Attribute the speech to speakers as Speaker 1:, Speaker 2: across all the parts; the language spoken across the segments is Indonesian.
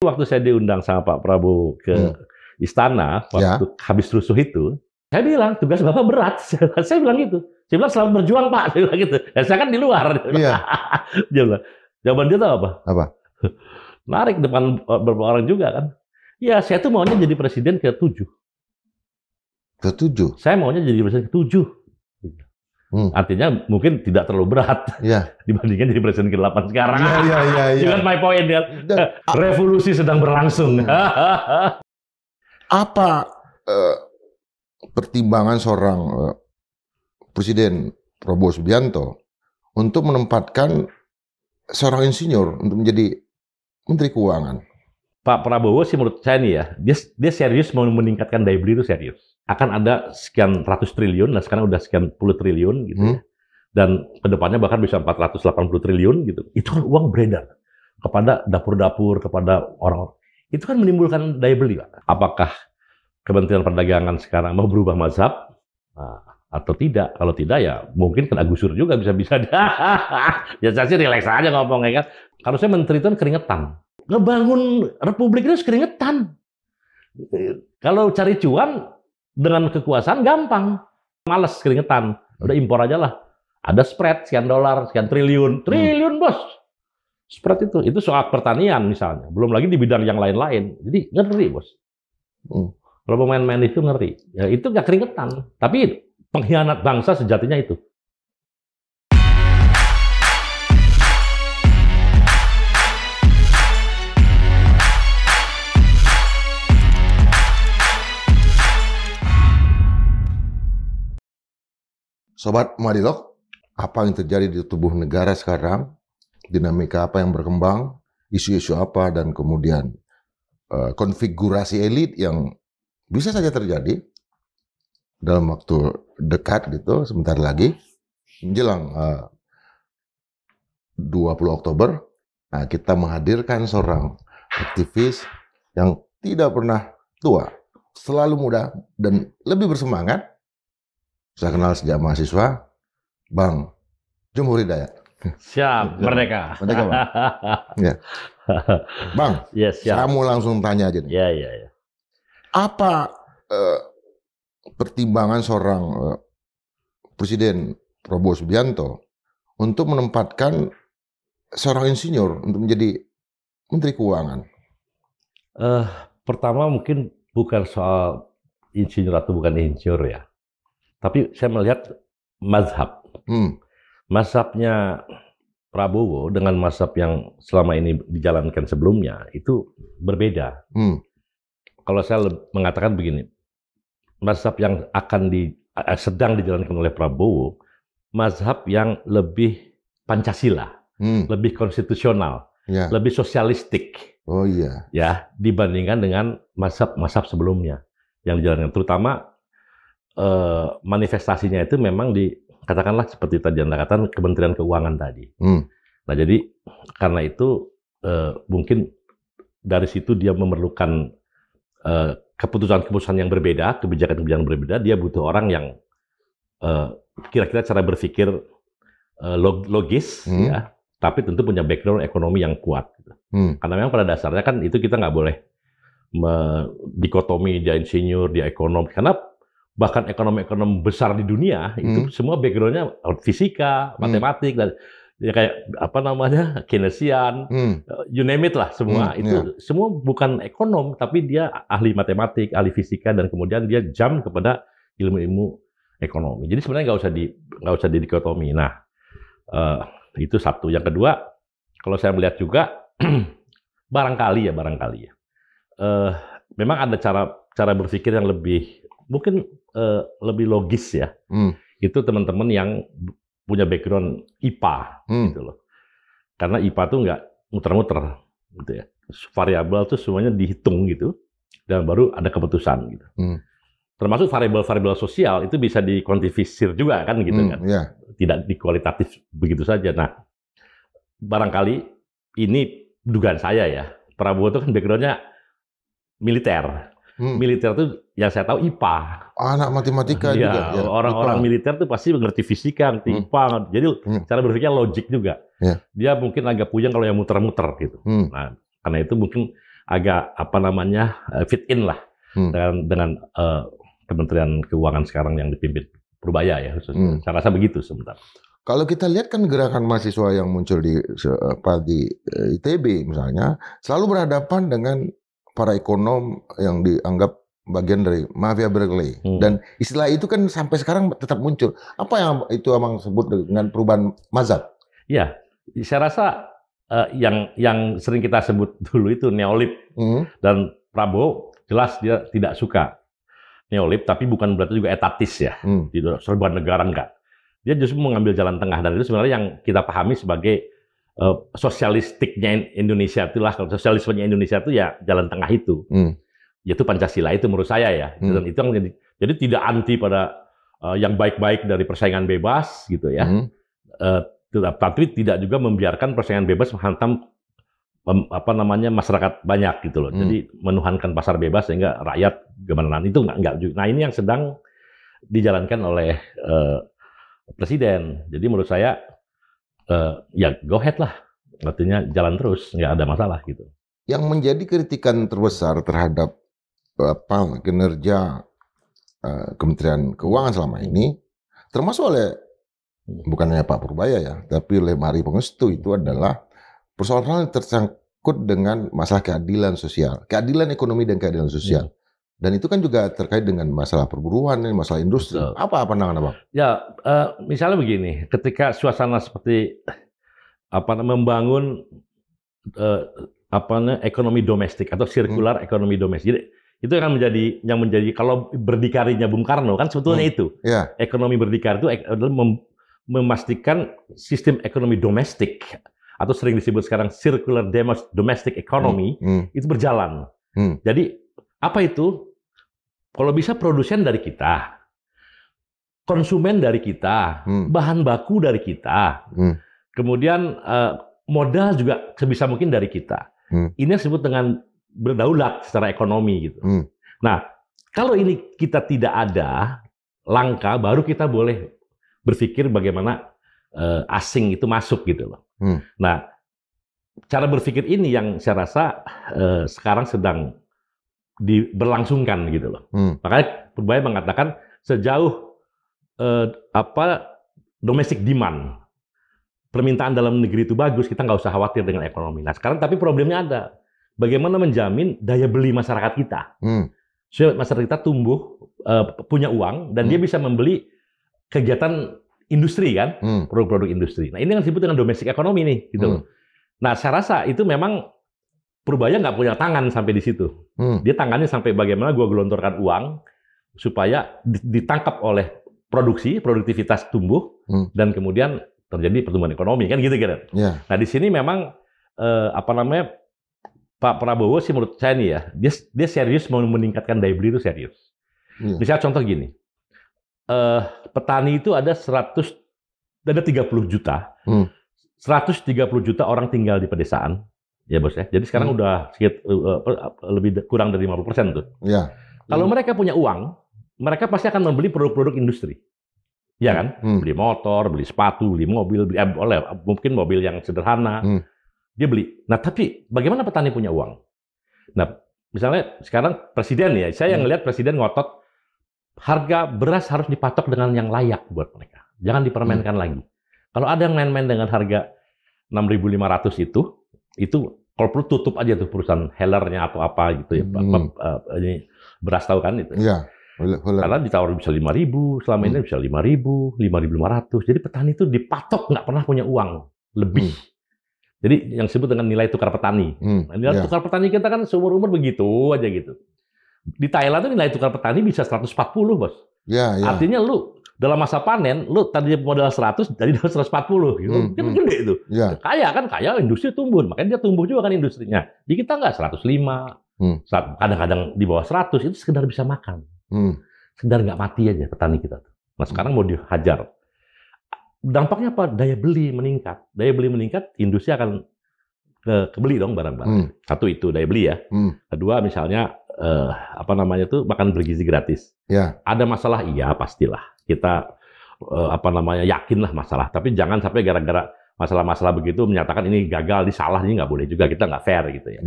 Speaker 1: Waktu saya diundang sama Pak Prabowo ke istana, waktu habis rusuh itu, saya bilang, tugas Bapak berat. Saya bilang gitu. Saya bilang, selamat berjuang, Pak. Saya bilang gitu. Dan saya kan di luar.
Speaker 2: Iya.
Speaker 1: Dia bilang, jawaban dia tahu apa?
Speaker 2: Apa?
Speaker 1: Narik depan beberapa orang juga kan. Ya, saya tuh maunya jadi presiden ke-7.
Speaker 2: Ke-7?
Speaker 1: Saya maunya jadi presiden ke-7. Artinya mungkin tidak terlalu berat dibandingkan jadi presiden ke-8 sekarang.
Speaker 2: Iya.
Speaker 1: You got my point ya. Revolusi sedang berlangsung.
Speaker 2: Apa pertimbangan seorang Presiden Prabowo Subianto untuk menempatkan seorang insinyur untuk menjadi Menteri Keuangan?
Speaker 1: Pak Prabowo sih menurut saya nih ya, dia serius mau meningkatkan daya beli itu serius. Akan ada sekian ratus triliun, nah sekarang udah sekian puluh triliun gitu ya. Dan kedepannya bahkan bisa 480 triliun gitu. Itu kan uang beredar kepada dapur-dapur, kepada orang. Itu kan menimbulkan daya beli, Pak. Apakah Kementerian Perdagangan sekarang mau berubah mazhab? Atau tidak? Kalau tidak ya mungkin kena gusur juga bisa-bisa. Ya saya sih relax aja ngomongnya kan. Harusnya menteri itu kan keringetan. Ngebangun republik itu keringetan. Kalau cari cuan dengan kekuasaan gampang. Males keringetan. Udah impor aja lah. Ada spread sekian dolar, sekian triliun. Triliun, Bos. Spread itu soal pertanian misalnya. Belum lagi di bidang yang lain-lain. Jadi ngeri, Bos. Kalau pemain-pemain itu ngeri. Ya itu nggak keringetan. Tapi pengkhianat bangsa sejatinya itu.
Speaker 2: Sobat Madilog, apa yang terjadi di tubuh negara sekarang, dinamika apa yang berkembang, isu-isu apa, dan kemudian konfigurasi elit yang bisa saja terjadi dalam waktu dekat gitu, sebentar lagi, menjelang 20 Oktober, kita menghadirkan seorang aktivis yang tidak pernah tua, selalu muda, dan lebih bersemangat. Saya kenal sejak mahasiswa, Bang Jumhur Hidayat.
Speaker 1: Siap, merdeka.
Speaker 2: Merdeka, Bang. Ya. Bang, saya mau langsung tanya aja nih.
Speaker 1: Ya.
Speaker 2: Apa pertimbangan seorang Presiden Prabowo Subianto untuk menempatkan seorang insinyur untuk menjadi Menteri Keuangan?
Speaker 1: Pertama mungkin bukan soal insinyur atau bukan insinyur ya. Tapi saya melihat mazhab. Mazhabnya Prabowo dengan mazhab yang selama ini dijalankan sebelumnya itu berbeda. Kalau saya mengatakan begini, mazhab yang sedang dijalankan oleh Prabowo, mazhab yang lebih Pancasila, lebih konstitusional, lebih sosialistik.
Speaker 2: Oh iya.
Speaker 1: Ya, dibandingkan dengan mazhab sebelumnya yang dijalankan, terutama manifestasinya itu memang katakanlah seperti tadi Anda katakan Kementerian Keuangan tadi. Nah jadi karena itu mungkin dari situ dia memerlukan keputusan-keputusan yang berbeda, kebijakan-kebijakan berbeda. Dia butuh orang yang kira-kira cara berpikir logis, ya, tapi tentu punya background ekonomi yang kuat. Karena memang pada dasarnya kan itu kita nggak boleh dikotomi dia insinyur, dia ekonom, karena bahkan ekonom-ekonom besar di dunia itu semua background-nya fisika, matematik, dan ya kayak apa namanya Keynesian, you name it lah semua. Itu semua bukan ekonom, tapi dia ahli matematik, ahli fisika, dan kemudian dia jump kepada ilmu-ilmu ekonomi. Jadi sebenarnya nggak usah dikotomi. Nah itu satu. Yang kedua, kalau saya melihat juga barangkali ya memang ada cara berpikir yang mungkin lebih logis ya. Itu teman-teman yang punya background IPA gitu loh. Karena IPA tuh nggak muter-muter gitu ya. Variabel tuh semuanya dihitung gitu dan baru ada keputusan gitu. Termasuk variabel-variabel sosial itu bisa dikuantifikasir juga kan gitu kan. Tidak dikualitatif begitu saja. Nah, barangkali ini dugaan saya ya. Prabowo itu kan background-nya militer. Militer tuh yang saya tahu IPA.
Speaker 2: Anak matematika juga.
Speaker 1: Ya, orang-orang militer tuh pasti mengerti fisika, ngerti IPA. Jadi cara berpikirnya logik juga. Dia mungkin agak puyeng kalau yang muter-muter gitu. Nah, karena itu mungkin agak apa namanya fit in lah dengan Kementerian Keuangan sekarang yang dipimpin Purbaya ya khususnya. Saya rasa begitu sebentar.
Speaker 2: Kalau kita lihat kan gerakan mahasiswa yang muncul di ITB misalnya selalu berhadapan dengan para ekonom yang dianggap bagian dari mafia Berkeley. Dan istilah itu kan sampai sekarang tetap muncul. Apa yang itu Abang sebut dengan perubahan mazhab?
Speaker 1: Ya, saya rasa yang sering kita sebut dulu itu neolib. Dan Prabowo jelas dia tidak suka neolib, tapi bukan berarti juga etatis ya. Tidak serba negara enggak. Dia justru mengambil jalan tengah, dan itu sebenarnya yang kita pahami sebagai sosialistiknya Indonesia itulah. Kalau sosialismenya Indonesia itu ya jalan tengah itu. Yaitu Pancasila itu menurut saya ya. Dan itu yang jadi tidak anti pada yang baik-baik dari persaingan bebas gitu ya. Tapi tidak juga membiarkan persaingan bebas menghantam masyarakat banyak gitu loh. Jadi menuhankan pasar bebas sehingga rakyat gimana itu enggak juga. Nah, ini yang sedang dijalankan oleh Presiden. Jadi menurut saya ya go ahead lah. Artinya jalan terus, nggak ada masalah gitu.
Speaker 2: Yang menjadi kritikan terbesar terhadap kinerja Kementerian Keuangan selama ini, termasuk oleh bukan hanya Pak Purbaya ya, tapi oleh Mari Pangestu, itu adalah persoalan yang tersangkut dengan masalah keadilan sosial, keadilan ekonomi dan keadilan sosial. Dan itu kan juga terkait dengan masalah perburuan, masalah industri. Apa pandangan Abang?
Speaker 1: Ya, misalnya begini, ketika suasana seperti membangun ekonomi domestik atau sirkular ekonomi domestik. Jadi, itu yang menjadi kalau berdikarinya Bung Karno kan sebetulnya itu. Ekonomi berdikari itu adalah memastikan sistem ekonomi domestik atau sering disebut sekarang circular domestic economy itu berjalan. Jadi apa itu? Kalau bisa produsen dari kita, konsumen dari kita, bahan baku dari kita, kemudian modal juga sebisa mungkin dari kita. Ini yang disebut dengan berdaulat secara ekonomi gitu. Nah, kalau ini kita tidak ada langkah, baru kita boleh berpikir bagaimana asing itu masuk gitu loh. Nah, cara berpikir ini yang saya rasa sekarang sedang diberlangsungkan gitu loh. Makanya Purbaya mengatakan sejauh domestic demand, permintaan dalam negeri itu bagus, kita nggak usah khawatir dengan ekonomi. Nah, sekarang tapi problemnya ada. Bagaimana menjamin daya beli masyarakat kita? Supaya masyarakat kita tumbuh, punya uang, dan dia bisa membeli kegiatan industri kan, produk-produk industri. Nah, ini yang disebut dengan domestic ekonomi nih, gitu loh. Nah, saya rasa itu memang Purbaya nggak punya tangan sampai di situ. Dia tangannya sampai bagaimana gua gelontorkan uang supaya ditangkap oleh produktivitas tumbuh, dan kemudian terjadi pertumbuhan ekonomi kan gitu kan. Nah, di sini memang Pak Prabowo sih menurut saya nih ya, dia serius mau meningkatkan daya beli itu serius. Misalnya contoh gini, petani itu ada 30 juta, 130 juta orang tinggal di pedesaan, ya bos ya. Jadi sekarang udah lebih kurang dari 50% tuh. Kalau mereka punya uang, mereka pasti akan membeli produk-produk industri. Ya kan? Beli motor, beli sepatu, beli mobil, mungkin mobil yang sederhana. Dia beli. Nah, tapi bagaimana petani punya uang? Nah, misalnya sekarang presiden ya, saya yang ngelihat presiden ngotot harga beras harus dipatok dengan yang layak buat mereka. Jangan dipermainkan lagi. Kalau ada yang main-main dengan harga 6.500 itu kalau perlu tutup aja tuh perusahaan Hellernya atau apa gitu ya. Ini beras tahu kan itu. Karena ditawar bisa 5.000, selama ini bisa 5.000, 5.500. Jadi petani itu dipatok nggak pernah punya uang lebih. Jadi yang disebut dengan nilai tukar petani. Nilai tukar petani kita kan seumur-umur begitu aja gitu. Di Thailand tuh nilai tukar petani bisa 140, bos. Artinya lu dalam masa panen, lu tadi modal 100, jadi dapat 140 gitu. Kan gede itu. Kaya industri tumbuh. Makanya dia tumbuh juga kan industrinya. Jadi kita nggak 105, kadang-kadang di bawah 100, itu sekedar bisa makan. Sekedar nggak mati aja petani kita. Nah sekarang mau dihajar. Dampaknya apa? Daya beli meningkat. Daya beli meningkat, industri akan kebeli dong barang-barang. Satu itu daya beli ya. Kedua misalnya makan bergizi gratis. Ada masalah, iya pastilah. Kita yakinlah masalah. Tapi jangan sampai gara-gara masalah-masalah begitu menyatakan ini gagal, ini salah, ini nggak boleh juga. Kita nggak fair gitu ya.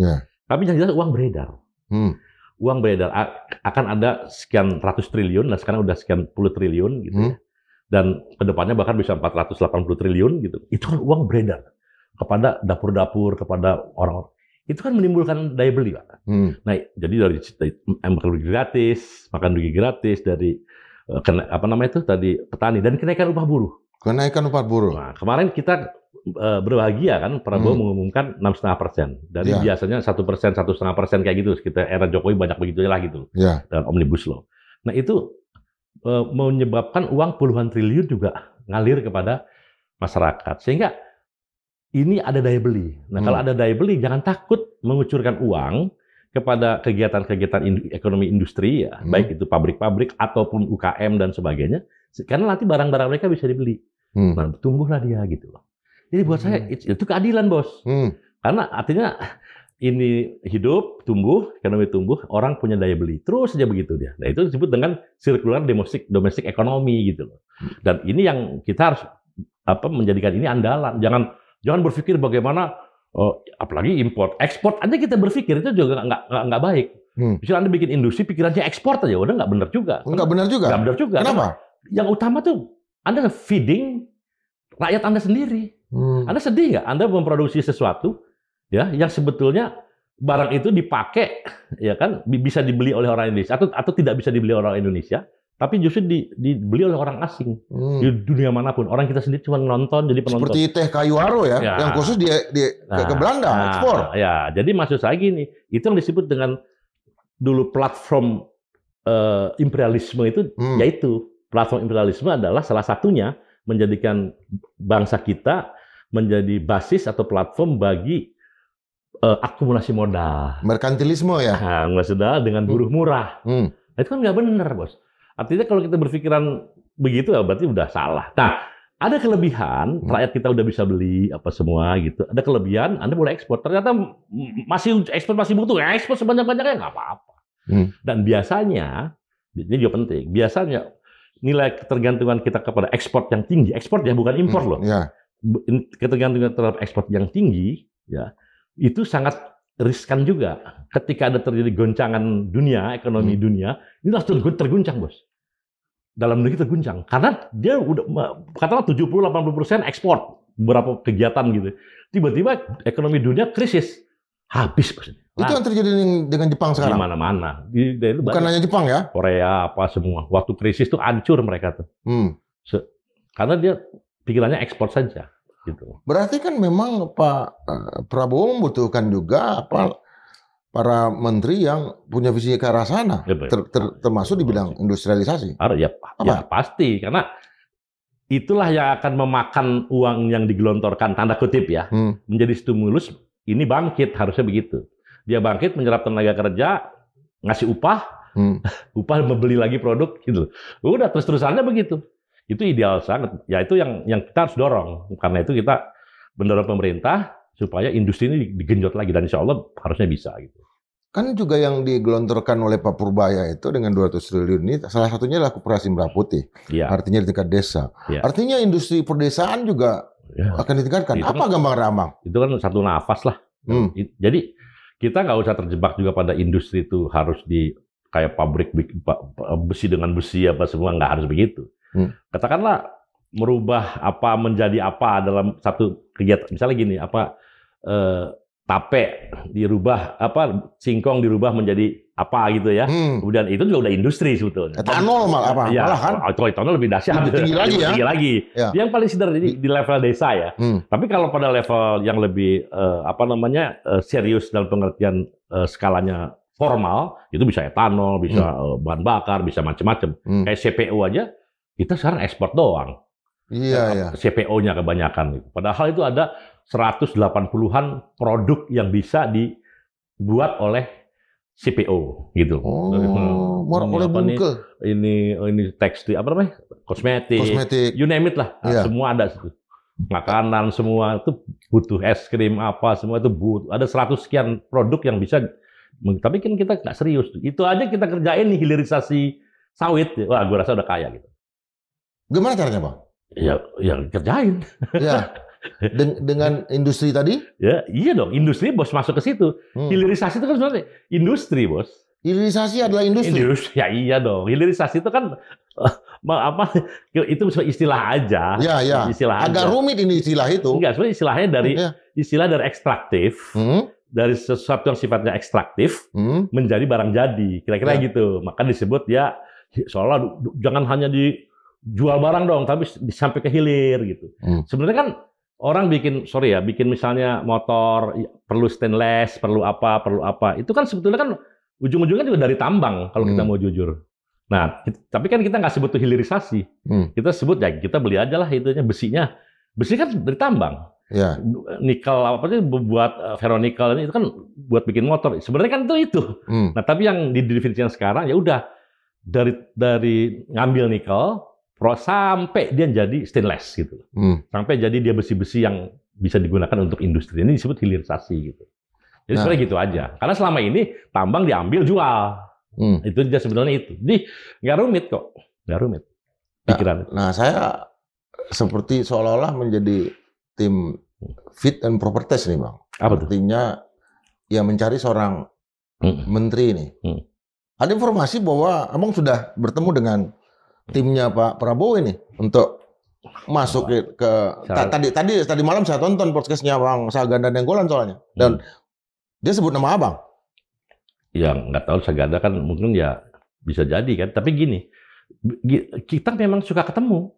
Speaker 1: Tapi yang jelas uang beredar. Uang beredar akan ada sekian ratus triliun, nah sekarang udah sekian puluh triliun gitu ya. Dan kedepannya bahkan bisa 480 triliun gitu. Itu kan uang beredar kepada dapur-dapur, kepada orang-orang. Itu kan menimbulkan daya beli, Pak. Nah, jadi dari makan dugi gratis, dari apa namanya itu tadi petani dan kenaikan upah buruh.
Speaker 2: Kenaikan upah buruh.
Speaker 1: Nah, kemarin kita berbahagia kan Prabowo mengumumkan 6,5%. Dari biasanya 1%, 1,5% kayak gitu. Kita era Jokowi banyak begitu lah gitu. Dan Omnibus Law. Nah, itu menyebabkan uang puluhan triliun juga ngalir kepada masyarakat. Sehingga ini ada daya beli. Nah, kalau ada daya beli, jangan takut mengucurkan uang kepada kegiatan-kegiatan ekonomi industri, ya, baik itu pabrik-pabrik ataupun UKM dan sebagainya, karena nanti barang-barang mereka bisa dibeli. Nah, tumbuhlah dia gitu loh. Jadi buat saya itu keadilan, Bos. Karena artinya ini hidup, tumbuh, ekonomi tumbuh, orang punya daya beli. Terus saja begitu dia. Nah, itu disebut dengan circular domestic economy gitu loh. Dan ini yang kita harus menjadikan ini andalan. Jangan berpikir bagaimana, apalagi import, ekspor aja kita berpikir itu juga nggak baik. Misalnya Anda bikin industri, pikirannya ekspor aja, udah nggak benar juga.
Speaker 2: Nggak benar juga?
Speaker 1: Nggak benar juga.
Speaker 2: Kenapa?
Speaker 1: Yang utama tuh Anda feeding rakyat Anda sendiri. Anda sedih nggak Anda memproduksi sesuatu ya yang sebetulnya barang itu dipakai ya kan bisa dibeli oleh orang Indonesia atau tidak bisa dibeli oleh orang Indonesia, tapi justru dibeli oleh orang asing di dunia manapun. Orang kita sendiri cuma nonton, jadi penonton.
Speaker 2: Seperti teh kayu aro ya, yang khusus ke Belanda, ekspor.
Speaker 1: Ya, jadi maksud saya gini, itu yang disebut dengan dulu platform imperialisme itu, yaitu platform imperialisme adalah salah satunya menjadikan bangsa kita menjadi basis atau platform bagi akumulasi modal.
Speaker 2: Merkantilisme ya?
Speaker 1: Akumulasi modal dengan buruh murah. Nah, itu kan nggak benar, Bos. Artinya kalau kita berpikiran begitu ya berarti udah salah. Nah, ada kelebihan, rakyat kita udah bisa beli apa semua gitu. Ada kelebihan, Anda boleh ekspor. Ternyata ekspor masih butuh, ekspor sebanyak-banyaknya nggak apa-apa. Dan biasanya, ini juga penting, biasanya nilai ketergantungan kita kepada ekspor yang tinggi, ekspor ya bukan impor loh. Ketergantungan terhadap ekspor yang tinggi, ya itu sangat riskan juga. Ketika ada terjadi goncangan dunia, ekonomi dunia, ini langsung terguncang, Bos. Dalam negeri terguncang. Karena dia udah, katakanlah 70-80% ekspor, beberapa kegiatan gitu. Tiba-tiba ekonomi dunia krisis. Habis, Bos.
Speaker 2: Itu yang terjadi dengan Jepang sekarang?
Speaker 1: Di mana-mana.
Speaker 2: Bukan hanya Jepang ya?
Speaker 1: Korea, apa semua. Waktu krisis tuh hancur mereka tuh. Karena dia pikirannya ekspor saja. Gitu.
Speaker 2: Berarti kan memang Pak Prabowo membutuhkan juga para menteri yang punya visi ke arah sana, termasuk di bidang industrialisasi.
Speaker 1: Ya pasti, karena itulah yang akan memakan uang yang digelontorkan, tanda kutip ya, menjadi stimulus. Ini bangkit, harusnya begitu. Dia bangkit, menyerap tenaga kerja, ngasih upah, upah membeli lagi produk, gitu. Udah terus-terusannya begitu. Itu ideal sangat. Ya itu yang kita harus dorong. Karena itu kita mendorong pemerintah supaya industri ini digenjot lagi, dan insya Allah harusnya bisa gitu.
Speaker 2: Kan juga yang digelontorkan oleh Pak Purbaya itu dengan 200 triliun ini salah satunya adalah koperasi Merah Putih. Artinya di tingkat desa. Artinya industri perdesaan juga akan ditingkatkan. Apa gambar Ramang?
Speaker 1: Itu kan satu nafas lah. Jadi kita nggak usah terjebak juga pada industri itu harus di kayak pabrik besi dengan besi apa semua, nggak harus begitu. Katakanlah merubah apa menjadi apa dalam satu kegiatan, misalnya gini, tape dirubah, singkong dirubah menjadi apa gitu ya. Kemudian itu juga udah industri sebetulnya.
Speaker 2: Etanol malah kan?
Speaker 1: Etanol lebih dahsyat,
Speaker 2: tinggi lagi ya.
Speaker 1: Yang paling sederhana di level desa ya. Tapi kalau pada level yang lebih serius dalam pengertian skalanya formal, itu bisa etanol, bisa bahan bakar, bisa macam-macam. Kayak CPO aja, kita sekarang ekspor doang. CPO-nya kebanyakan. Padahal itu ada 180-an produk yang bisa dibuat oleh CPO gitu.
Speaker 2: Oleh bungkel.
Speaker 1: Ini tekstil, apa namanya? Kosmetik. You name it lah. Semua ada situ. Makanan semua itu butuh, es krim apa semua itu butuh. Ada 100 sekian produk yang bisa. Tapi kan kita nggak serius. Itu aja kita kerjain nih, hilirisasi sawit. Wah, gue rasa udah kaya gitu.
Speaker 2: Gimana caranya, Bang?
Speaker 1: Ya kerjain.
Speaker 2: Dengan industri tadi?
Speaker 1: Ya, iya dong, industri bos masuk ke situ. Hilirisasi itu kan sebenarnya industri, bos.
Speaker 2: Hilirisasi adalah industri.
Speaker 1: Ya iya dong. Hilirisasi itu kan apa? Itu istilah aja.
Speaker 2: Ya, ya.
Speaker 1: Istilah
Speaker 2: agak
Speaker 1: aja.
Speaker 2: rumit ini istilah itu.
Speaker 1: Enggak, sebenarnya istilahnya dari istilah dari ekstraktif, dari sesuatu yang sifatnya ekstraktif menjadi barang jadi. Kira-kira gitu. Maka disebut ya seolah jangan hanya dijual barang dong, tapi sampai ke hilir gitu. Sebenarnya kan orang bikin misalnya motor perlu stainless, perlu apa. Itu kan sebetulnya kan ujung-ujungnya juga dari tambang kalau kita mau jujur. Nah, tapi kan kita nggak sebut itu hilirisasi. Kita sebut ya kita beli aja lah itunya besinya. Besi kan dari tambang.
Speaker 2: Ya.
Speaker 1: Nikel apa sih buat ferronikel ini itu kan buat bikin motor. Sebenarnya kan itu. Nah, tapi yang didefinisikan sekarang ya udah dari ngambil nikel sampai dia jadi stainless gitu. Sampai jadi dia besi-besi yang bisa digunakan untuk industri. Ini disebut hilirisasi gitu. Jadi sebenarnya gitu aja. Karena selama ini tambang diambil jual. Itu dia sebenarnya itu. Jadi nggak rumit kok. Nggak rumit pikiran.
Speaker 2: Nah, saya seperti seolah-olah menjadi tim fit and proper test nih, Bang. Artinya ya mencari seorang menteri ini. Ada informasi bahwa Abang sudah bertemu dengan timnya Pak Prabowo ini untuk masuk ke tadi malam saya tonton podcastnya Bang Saganda Nainggolan soalnya. Dan dia sebut nama Abang.
Speaker 1: Ya nggak tahu Saganda kan mungkin ya bisa jadi kan. Tapi gini, kita memang suka ketemu.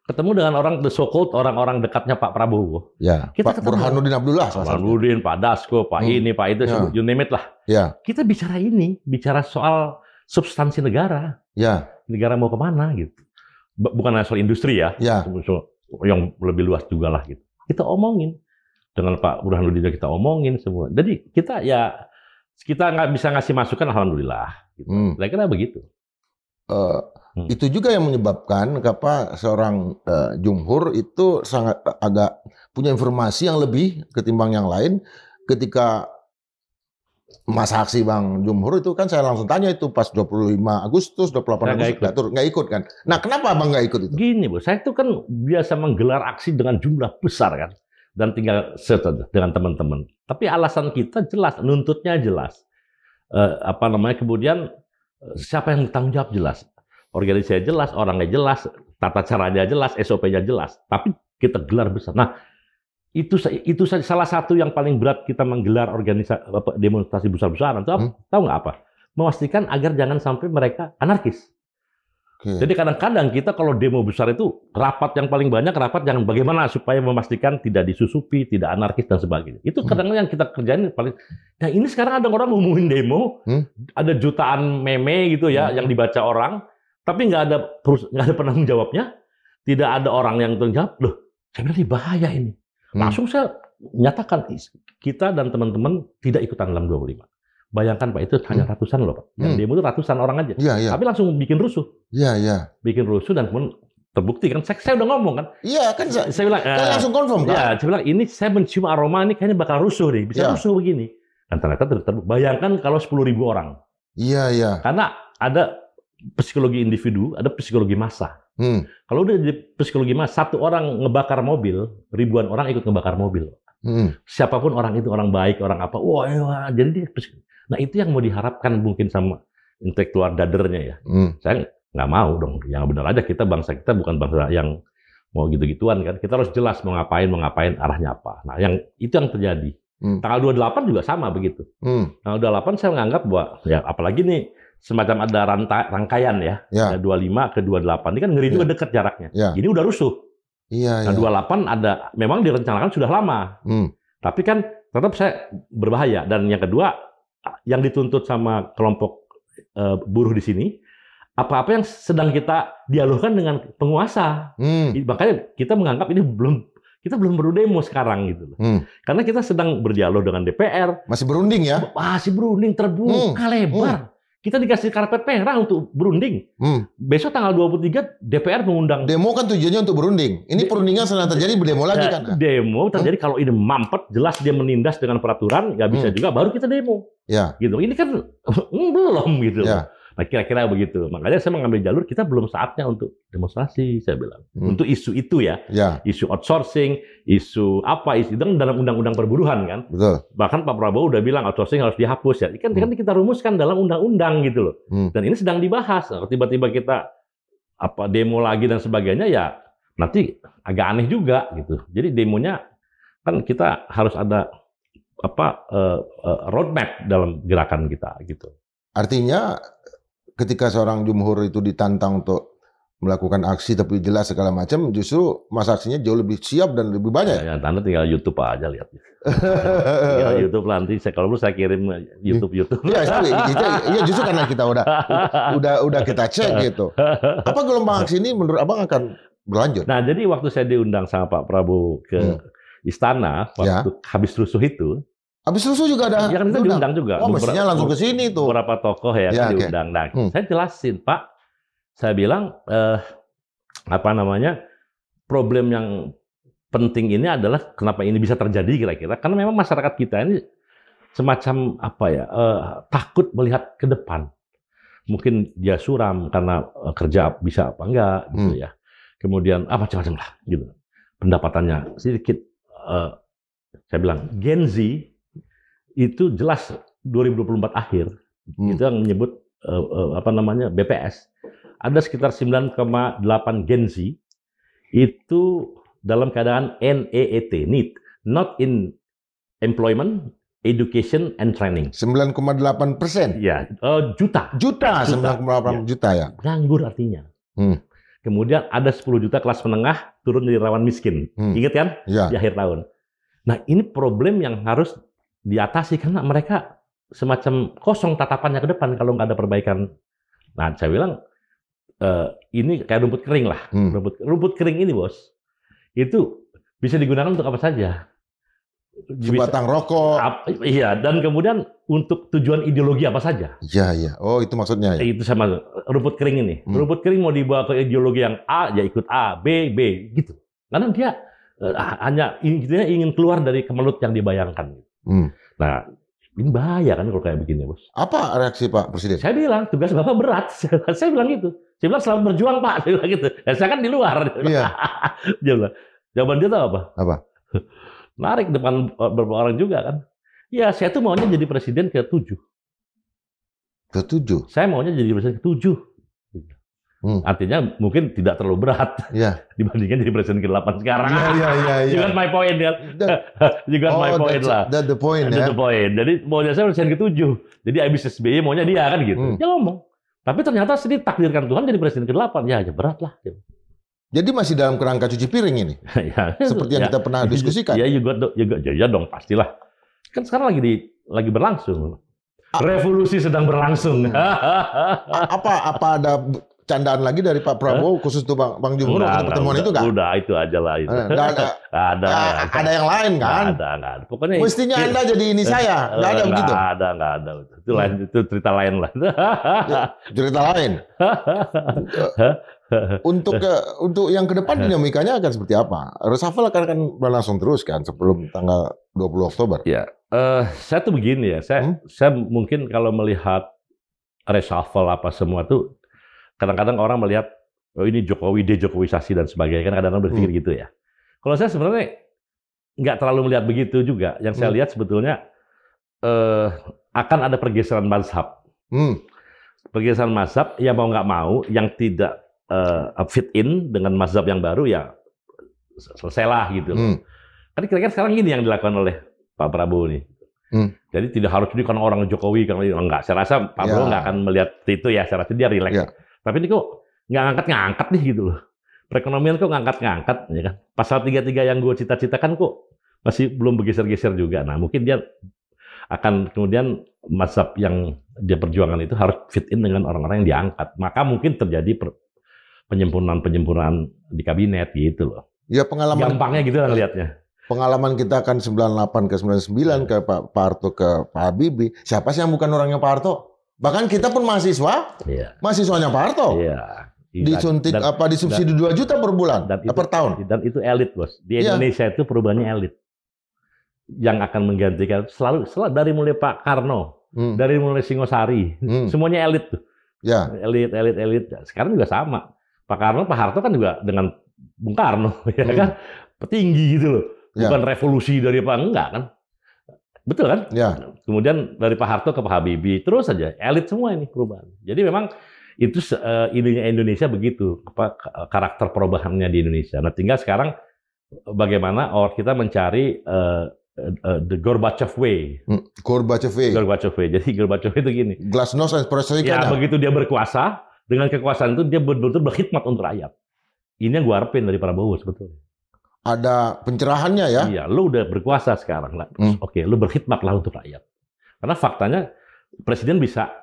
Speaker 1: Ketemu dengan the so-called orang-orang dekatnya Pak Prabowo.
Speaker 2: Ya,
Speaker 1: kita
Speaker 2: Pak Burhanuddin Abdullah.
Speaker 1: Pak Burhanuddin, Pak Dasko, Pak ini, Pak itu, you name it lah.
Speaker 2: Ya.
Speaker 1: Kita bicara soal substansi negara.
Speaker 2: Ya.
Speaker 1: Negara mau kemana gitu. Bukan hanya soal industri ya. Yang lebih luas juga lah gitu. Kita omongin. Dengan Pak Burhanuddin kita omongin semua. Jadi kita nggak bisa ngasih masukan, alhamdulillah. Gitu. Kira-kira begitu.
Speaker 2: Itu juga yang menyebabkan kenapa seorang Jumhur itu sangat agak punya informasi yang lebih ketimbang yang lain. Ketika masa aksi Bang Jumhur itu kan saya langsung tanya itu pas 25 Agustus, 28 Agustus nggak ikut kan. Nah, kenapa Abang nggak ikut itu?
Speaker 1: Gini, Bu, saya itu kan biasa menggelar aksi dengan jumlah besar kan. Dan tinggal dengan teman-teman. Tapi alasan kita jelas, nuntutnya jelas. Kemudian siapa yang bertanggung jawab jelas. Organisasinya jelas, orangnya jelas, tata caranya jelas, SOP-nya jelas. Tapi kita gelar besar. Nah, itu salah satu yang paling berat kita menggelar demonstrasi besar-besaran. Tahu nggak apa? Memastikan agar jangan sampai mereka anarkis. Jadi kadang-kadang kita kalau demo besar itu rapat yang paling banyak jangan bagaimana supaya memastikan tidak disusupi, tidak anarkis dan sebagainya. Itu kadang-kadang yang kita kerjain paling. Nah ini sekarang ada orang ngomongin demo, ada jutaan meme gitu ya yang dibaca orang, tapi nggak ada penanggung jawabnya, tidak ada orang yang tanggung jawab. Loh, saya bilang ini bahaya ini. Langsung saya nyatakan kita dan teman-teman tidak ikutan dalam 25. Bayangkan Pak, itu hanya ratusan loh Pak. Yang demo itu ratusan orang aja. Tapi langsung bikin rusuh. Bikin rusuh dan kemudian terbukti kan. Saya udah ngomong kan.
Speaker 2: Iya kan
Speaker 1: saya bilang.
Speaker 2: Kan langsung confirm kan.
Speaker 1: Iya, saya bilang ini saya mencium aroma ini kayaknya bakal rusuh nih. Bisa rusuh begini. Dan ternyata terbukti. Bayangkan kalau 10.000 orang.
Speaker 2: Iya.
Speaker 1: Karena ada psikologi individu, ada psikologi massa. Kalau udah di psikologi massa, satu orang ngebakar mobil, ribuan orang ikut ngebakar mobil. Siapapun orang itu, orang baik, orang apa. Wah, jadi dia nah itu yang mau diharapkan mungkin sama intelektual dadernya ya. Saya nggak mau dong. Yang benar aja bangsa kita bukan bangsa yang mau gitu-gituan kan. Kita harus jelas mau ngapain arahnya apa. Nah itu yang terjadi. Tanggal 28 juga sama begitu. Tanggal 28 saya menganggap bahwa ya apalagi nih semacam ada rangkaian ya. 25 ke 28 ini kan ngeri juga dekat jaraknya. Ini udah rusuh. Nah 28 ada memang direncanakan sudah lama. Tapi kan tetap saya berbahaya. Dan yang kedua yang dituntut sama kelompok buruh di sini, apa-apa yang sedang kita dialogkan dengan penguasa. Makanya kita menganggap ini kita belum berdemo sekarang gitu. Karena kita sedang berdialog dengan DPR.
Speaker 2: Masih berunding ya?
Speaker 1: Masih berunding terbuka lebar. Kita dikasih karpet merah untuk berunding. Besok tanggal 23 DPR mengundang.
Speaker 2: Demo kan tujuannya untuk berunding. Ini perundingan sedang terjadi, berdemo lagi kan?
Speaker 1: Demo terjadi kalau ini mampet, jelas dia menindas dengan peraturan, nggak bisa juga, baru kita demo. Gitu. Ini kan belum gitu. Nah, kira-kira begitu. Makanya saya mengambil jalur kita belum saatnya untuk demonstrasi, saya bilang. Untuk isu itu ya. Isu outsourcing, isu apa, isu itu kan dalam undang-undang perburuhan kan.
Speaker 2: Betul.
Speaker 1: Bahkan Pak Prabowo udah bilang outsourcing harus dihapus ya. Kan kita rumuskan dalam undang-undang gitu loh. Dan ini sedang dibahas. Nah, tiba-tiba kita demo lagi dan sebagainya ya nanti agak aneh juga gitu. Jadi demonya kan kita harus ada roadmap dalam gerakan kita gitu.
Speaker 2: Artinya ketika seorang jumhur itu ditantang untuk melakukan aksi tapi jelas segala macam, justru mas aksinya jauh lebih siap dan lebih banyak.
Speaker 1: Ya, Anda tinggal YouTube aja lihat. Tinggal YouTube nanti kalau perlu saya kirim YouTube.
Speaker 2: Iya, justru karena kita udah kita cek gitu. Apa gelombang aksi ini menurut Abang akan berlanjut?
Speaker 1: Nah, jadi waktu saya diundang sama Pak Prabowo ke istana waktu habis rusuh itu.
Speaker 2: Habis rusuh juga ada.
Speaker 1: Ya kan kita diundang juga.
Speaker 2: Oh, mestinya langsung ke sini tuh.
Speaker 1: Beberapa tokoh ya kan diundang. Nah, saya jelasin, Pak. Saya bilang problem yang penting ini adalah kenapa ini bisa terjadi kira-kira karena memang masyarakat kita ini semacam takut melihat ke depan. Mungkin dia suram karena kerja bisa apa enggak gitu ya. Kemudian macam-macam lah gitu. Pendapatannya sedikit saya bilang Gen Z itu jelas 2024 akhir itu yang menyebut BPS ada sekitar 9,8 Gen Z itu dalam keadaan NEET, need, not in employment, education and training.
Speaker 2: 9,8%.
Speaker 1: Ya, juta.
Speaker 2: 9,8 juta ya.
Speaker 1: Nganggur artinya. Kemudian ada 10 juta kelas menengah turun dari rawan miskin. Ingat kan?
Speaker 2: Ya.
Speaker 1: Di akhir tahun. Nah, ini problem yang harus diatasi karena mereka semacam kosong tatapannya ke depan kalau nggak ada perbaikan. Nah, saya bilang ini kayak rumput kering lah. Rumput kering ini, Bos, itu bisa digunakan untuk apa saja.
Speaker 2: Sebatang rokok.
Speaker 1: Iya, dan kemudian untuk tujuan ideologi apa saja.
Speaker 2: Iya. Oh, itu maksudnya ya.
Speaker 1: Itu sama rumput kering ini. Rumput kering mau dibawa ke ideologi yang A, ya ikut A, B gitu. Karena dia hanya ingin keluar dari kemelut yang dibayangkan. Nah, ini bahaya kan kalau kayak begini, Bos.
Speaker 2: Apa reaksi Pak Presiden?
Speaker 1: Saya bilang, tugas Bapak berat. Saya bilang gitu. Saya bilang selamat berjuang, Pak. Saya bilang gitu. Dan saya kan di luar.
Speaker 2: Iya.
Speaker 1: Dia bilang, jawaban dia tahu apa?
Speaker 2: Apa?
Speaker 1: Narik depan beberapa orang juga kan. Ya, saya tuh maunya jadi presiden ke-7.
Speaker 2: Ke-7?
Speaker 1: Saya maunya jadi presiden ke-7. Artinya mungkin tidak terlalu berat dibandingkan jadi presiden ke-8 sekarang.
Speaker 2: Iya.
Speaker 1: You got my point kan? You got my point lah.
Speaker 2: That's the point ya.
Speaker 1: That's the point. Jadi maunya saya presiden ke-7. Jadi abis SBY maunya dia kan gitu. Dia ngomong. Tapi ternyata ditakdirkan Tuhan jadi presiden ke-8. Ya berat lah.
Speaker 2: Jadi masih dalam kerangka cuci piring ini? Seperti yang kita pernah diskusikan.
Speaker 1: Ya, ya dong, pastilah. Kan sekarang lagi berlangsung. Revolusi sedang berlangsung.
Speaker 2: Apa ada candaan lagi dari Pak Prabowo khusus untuk Bang Jumhur waktu pertemuan itu nggak?
Speaker 1: Udah, itu aja lah. Itu.
Speaker 2: Ada yang lain kan?
Speaker 1: Nggak ada. Pokoknya
Speaker 2: mestinya Anda jadi ini saya. Nggak ada begitu?
Speaker 1: Nggak ada. Itu cerita lain lah.
Speaker 2: Cerita lain. Untuk yang ke depan dinamikanya akan seperti apa? Reshuffle akan berlangsung terus kan sebelum tanggal 20 Oktober?
Speaker 1: Ya, saya tuh begini ya. Saya mungkin kalau melihat reshuffle apa semua tuh kadang-kadang orang melihat ini Jokowi dejokowisasi dan sebagainya kan kadang-kadang berpikir gitu ya. Kalau saya sebenarnya nggak terlalu melihat begitu juga. Yang saya lihat sebetulnya akan ada pergeseran mazhab. Pergeseran mazhab ya mau nggak mau yang tidak fit in dengan mazhab yang baru ya selesailah gitu. Kan kira-kira sekarang ini yang dilakukan oleh Pak Prabowo nih. Jadi tidak harus ini karena orang Jokowi, karena enggak. Saya rasa Pak Prabowo nggak akan melihat itu ya. Saya rasa dia rileks. Tapi ini kok nggak ngangkat-ngangkat nih gitu loh. Perekonomian kok ngangkat-ngangkat, ya kan? Pasal 33 yang gue cita-citakan kok masih belum bergeser-geser juga. Nah mungkin dia akan kemudian mazhab yang dia perjuangan itu harus fit in dengan orang-orang yang diangkat. Maka mungkin terjadi penyempurnaan di kabinet gitu loh.
Speaker 2: Ya pengalaman.
Speaker 1: Gampangnya gitu lah ngelihatnya.
Speaker 2: Pengalaman kita kan 98 ke 99 ke Pak Harto ke Pak Habibie. Siapa sih yang bukan orangnya Pak Harto? Bahkan kita pun mahasiswa, mahasiswanya Pak Harto. Disuntik disubsidi 2 juta per bulan, per tahun.
Speaker 1: Dan itu elit, Bos. Di Indonesia itu perubahannya elit. Yang akan menggantikan selalu dari mulai Pak Karno, dari mulai Singosari, semuanya elit tuh.
Speaker 2: Ya.
Speaker 1: Elit. Sekarang juga sama. Pak Harto kan juga dengan Bung Karno, ya kan? Petinggi gitu loh. Bukan revolusi dari apa enggak kan? Betul kan?
Speaker 2: Ya.
Speaker 1: Kemudian dari Pak Harto ke Pak Habibie, terus saja elit semua ini perubahan. Jadi memang itu idenya Indonesia begitu, karakter perubahannya di Indonesia. Nah, tinggal sekarang bagaimana kita mencari the Gorbachev way.
Speaker 2: Gorbachev way.
Speaker 1: Jadi Gorbachev itu gini.
Speaker 2: Glasnost and perestroika.
Speaker 1: Ya, begitu dia berkuasa, dengan kekuasaan itu dia betul-betul berkhidmat untuk rakyat. Ini yang gue harapin dari Prabowo sebetulnya.
Speaker 2: Ada pencerahannya ya?
Speaker 1: Iya, lu udah berkuasa sekarang lah. Oke, lu berkhidmatlah untuk rakyat. Karena faktanya presiden bisa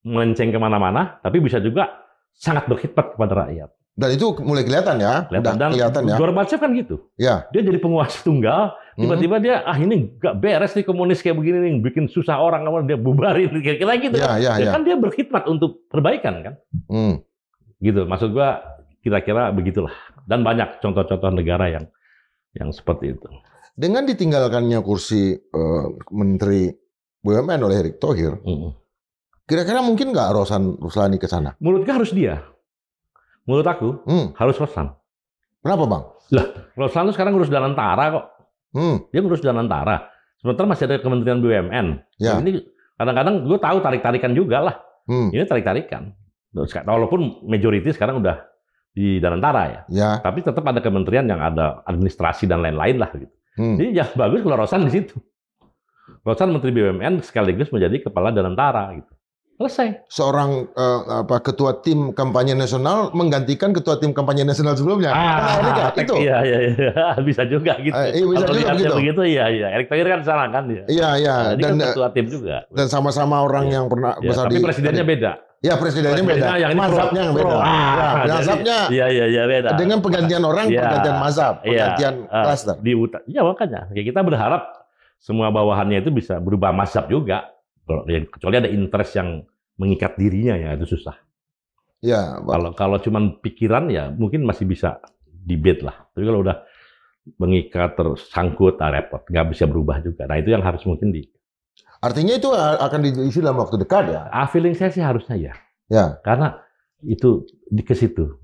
Speaker 1: melenceng kemana-mana, tapi bisa juga sangat berkhidmat kepada rakyat.
Speaker 2: Dan itu mulai kelihatan ya?
Speaker 1: Kelihatan ya. Gorbachev kan gitu.
Speaker 2: Ya.
Speaker 1: Dia jadi penguasa tunggal, tiba-tiba dia, ini nggak beres nih komunis kayak begini nih, bikin susah orang, dia bubarin, kira-kira gitu. Kan dia berkhidmat untuk perbaikan kan. Gitu, maksud gua kira-kira begitulah. Dan banyak contoh-contoh negara yang seperti itu.
Speaker 2: Dengan ditinggalkannya kursi Menteri BUMN oleh Erick Thohir, kira-kira mungkin nggak Roslani ke sana?
Speaker 1: Menurut gue harus dia. Menurut aku harus Roslan.
Speaker 2: Kenapa bang?
Speaker 1: Lah, Roslan sekarang ngurus Danantara kok. Dia ngurus Danantara. Sementara masih ada Kementerian BUMN.
Speaker 2: Ya.
Speaker 1: Ini kadang-kadang gue tahu tarik-tarikan juga lah. Ini tarik-tarikan. Walaupun majority sekarang udah di Danantara ya. Tapi tetap ada kementerian yang ada administrasi dan lain-lain lah gitu. Jadi ya bagus kalau Roslan di situ. Roslan Menteri BUMN sekaligus menjadi kepala Danantara gitu. Selesai.
Speaker 2: Seorang ketua tim kampanye nasional menggantikan ketua tim kampanye nasional sebelumnya. Itu.
Speaker 1: Iya, bisa juga gitu.
Speaker 2: Bisa juga
Speaker 1: begitu. Iya. Erick Thohir kan sana kan dia.
Speaker 2: Iya.
Speaker 1: Dan kan ketua tim juga.
Speaker 2: Dan sama-sama orang yang pernah besar
Speaker 1: tapi presidennya beda.
Speaker 2: Ya, presidennya beda.
Speaker 1: Mazhabnya yang beda.
Speaker 2: Mazhabnya.
Speaker 1: Iya, beda.
Speaker 2: Dengan pergantian orang, pergantian mazhab, pergantian klaster.
Speaker 1: Iya, makanya. Kita berharap semua bawahannya itu bisa berubah mazhab juga. Kecuali ada interest yang mengikat dirinya ya itu susah.
Speaker 2: Ya.
Speaker 1: Kalau cuman pikiran ya mungkin masih bisa debate lah. Tapi kalau udah mengikat tersangkut, repot, nggak bisa berubah juga. Nah itu yang harus mungkin
Speaker 2: Artinya itu akan diisi dalam waktu dekat ya?
Speaker 1: Feeling saya sih harusnya ya.
Speaker 2: Ya.
Speaker 1: Karena itu ke situ.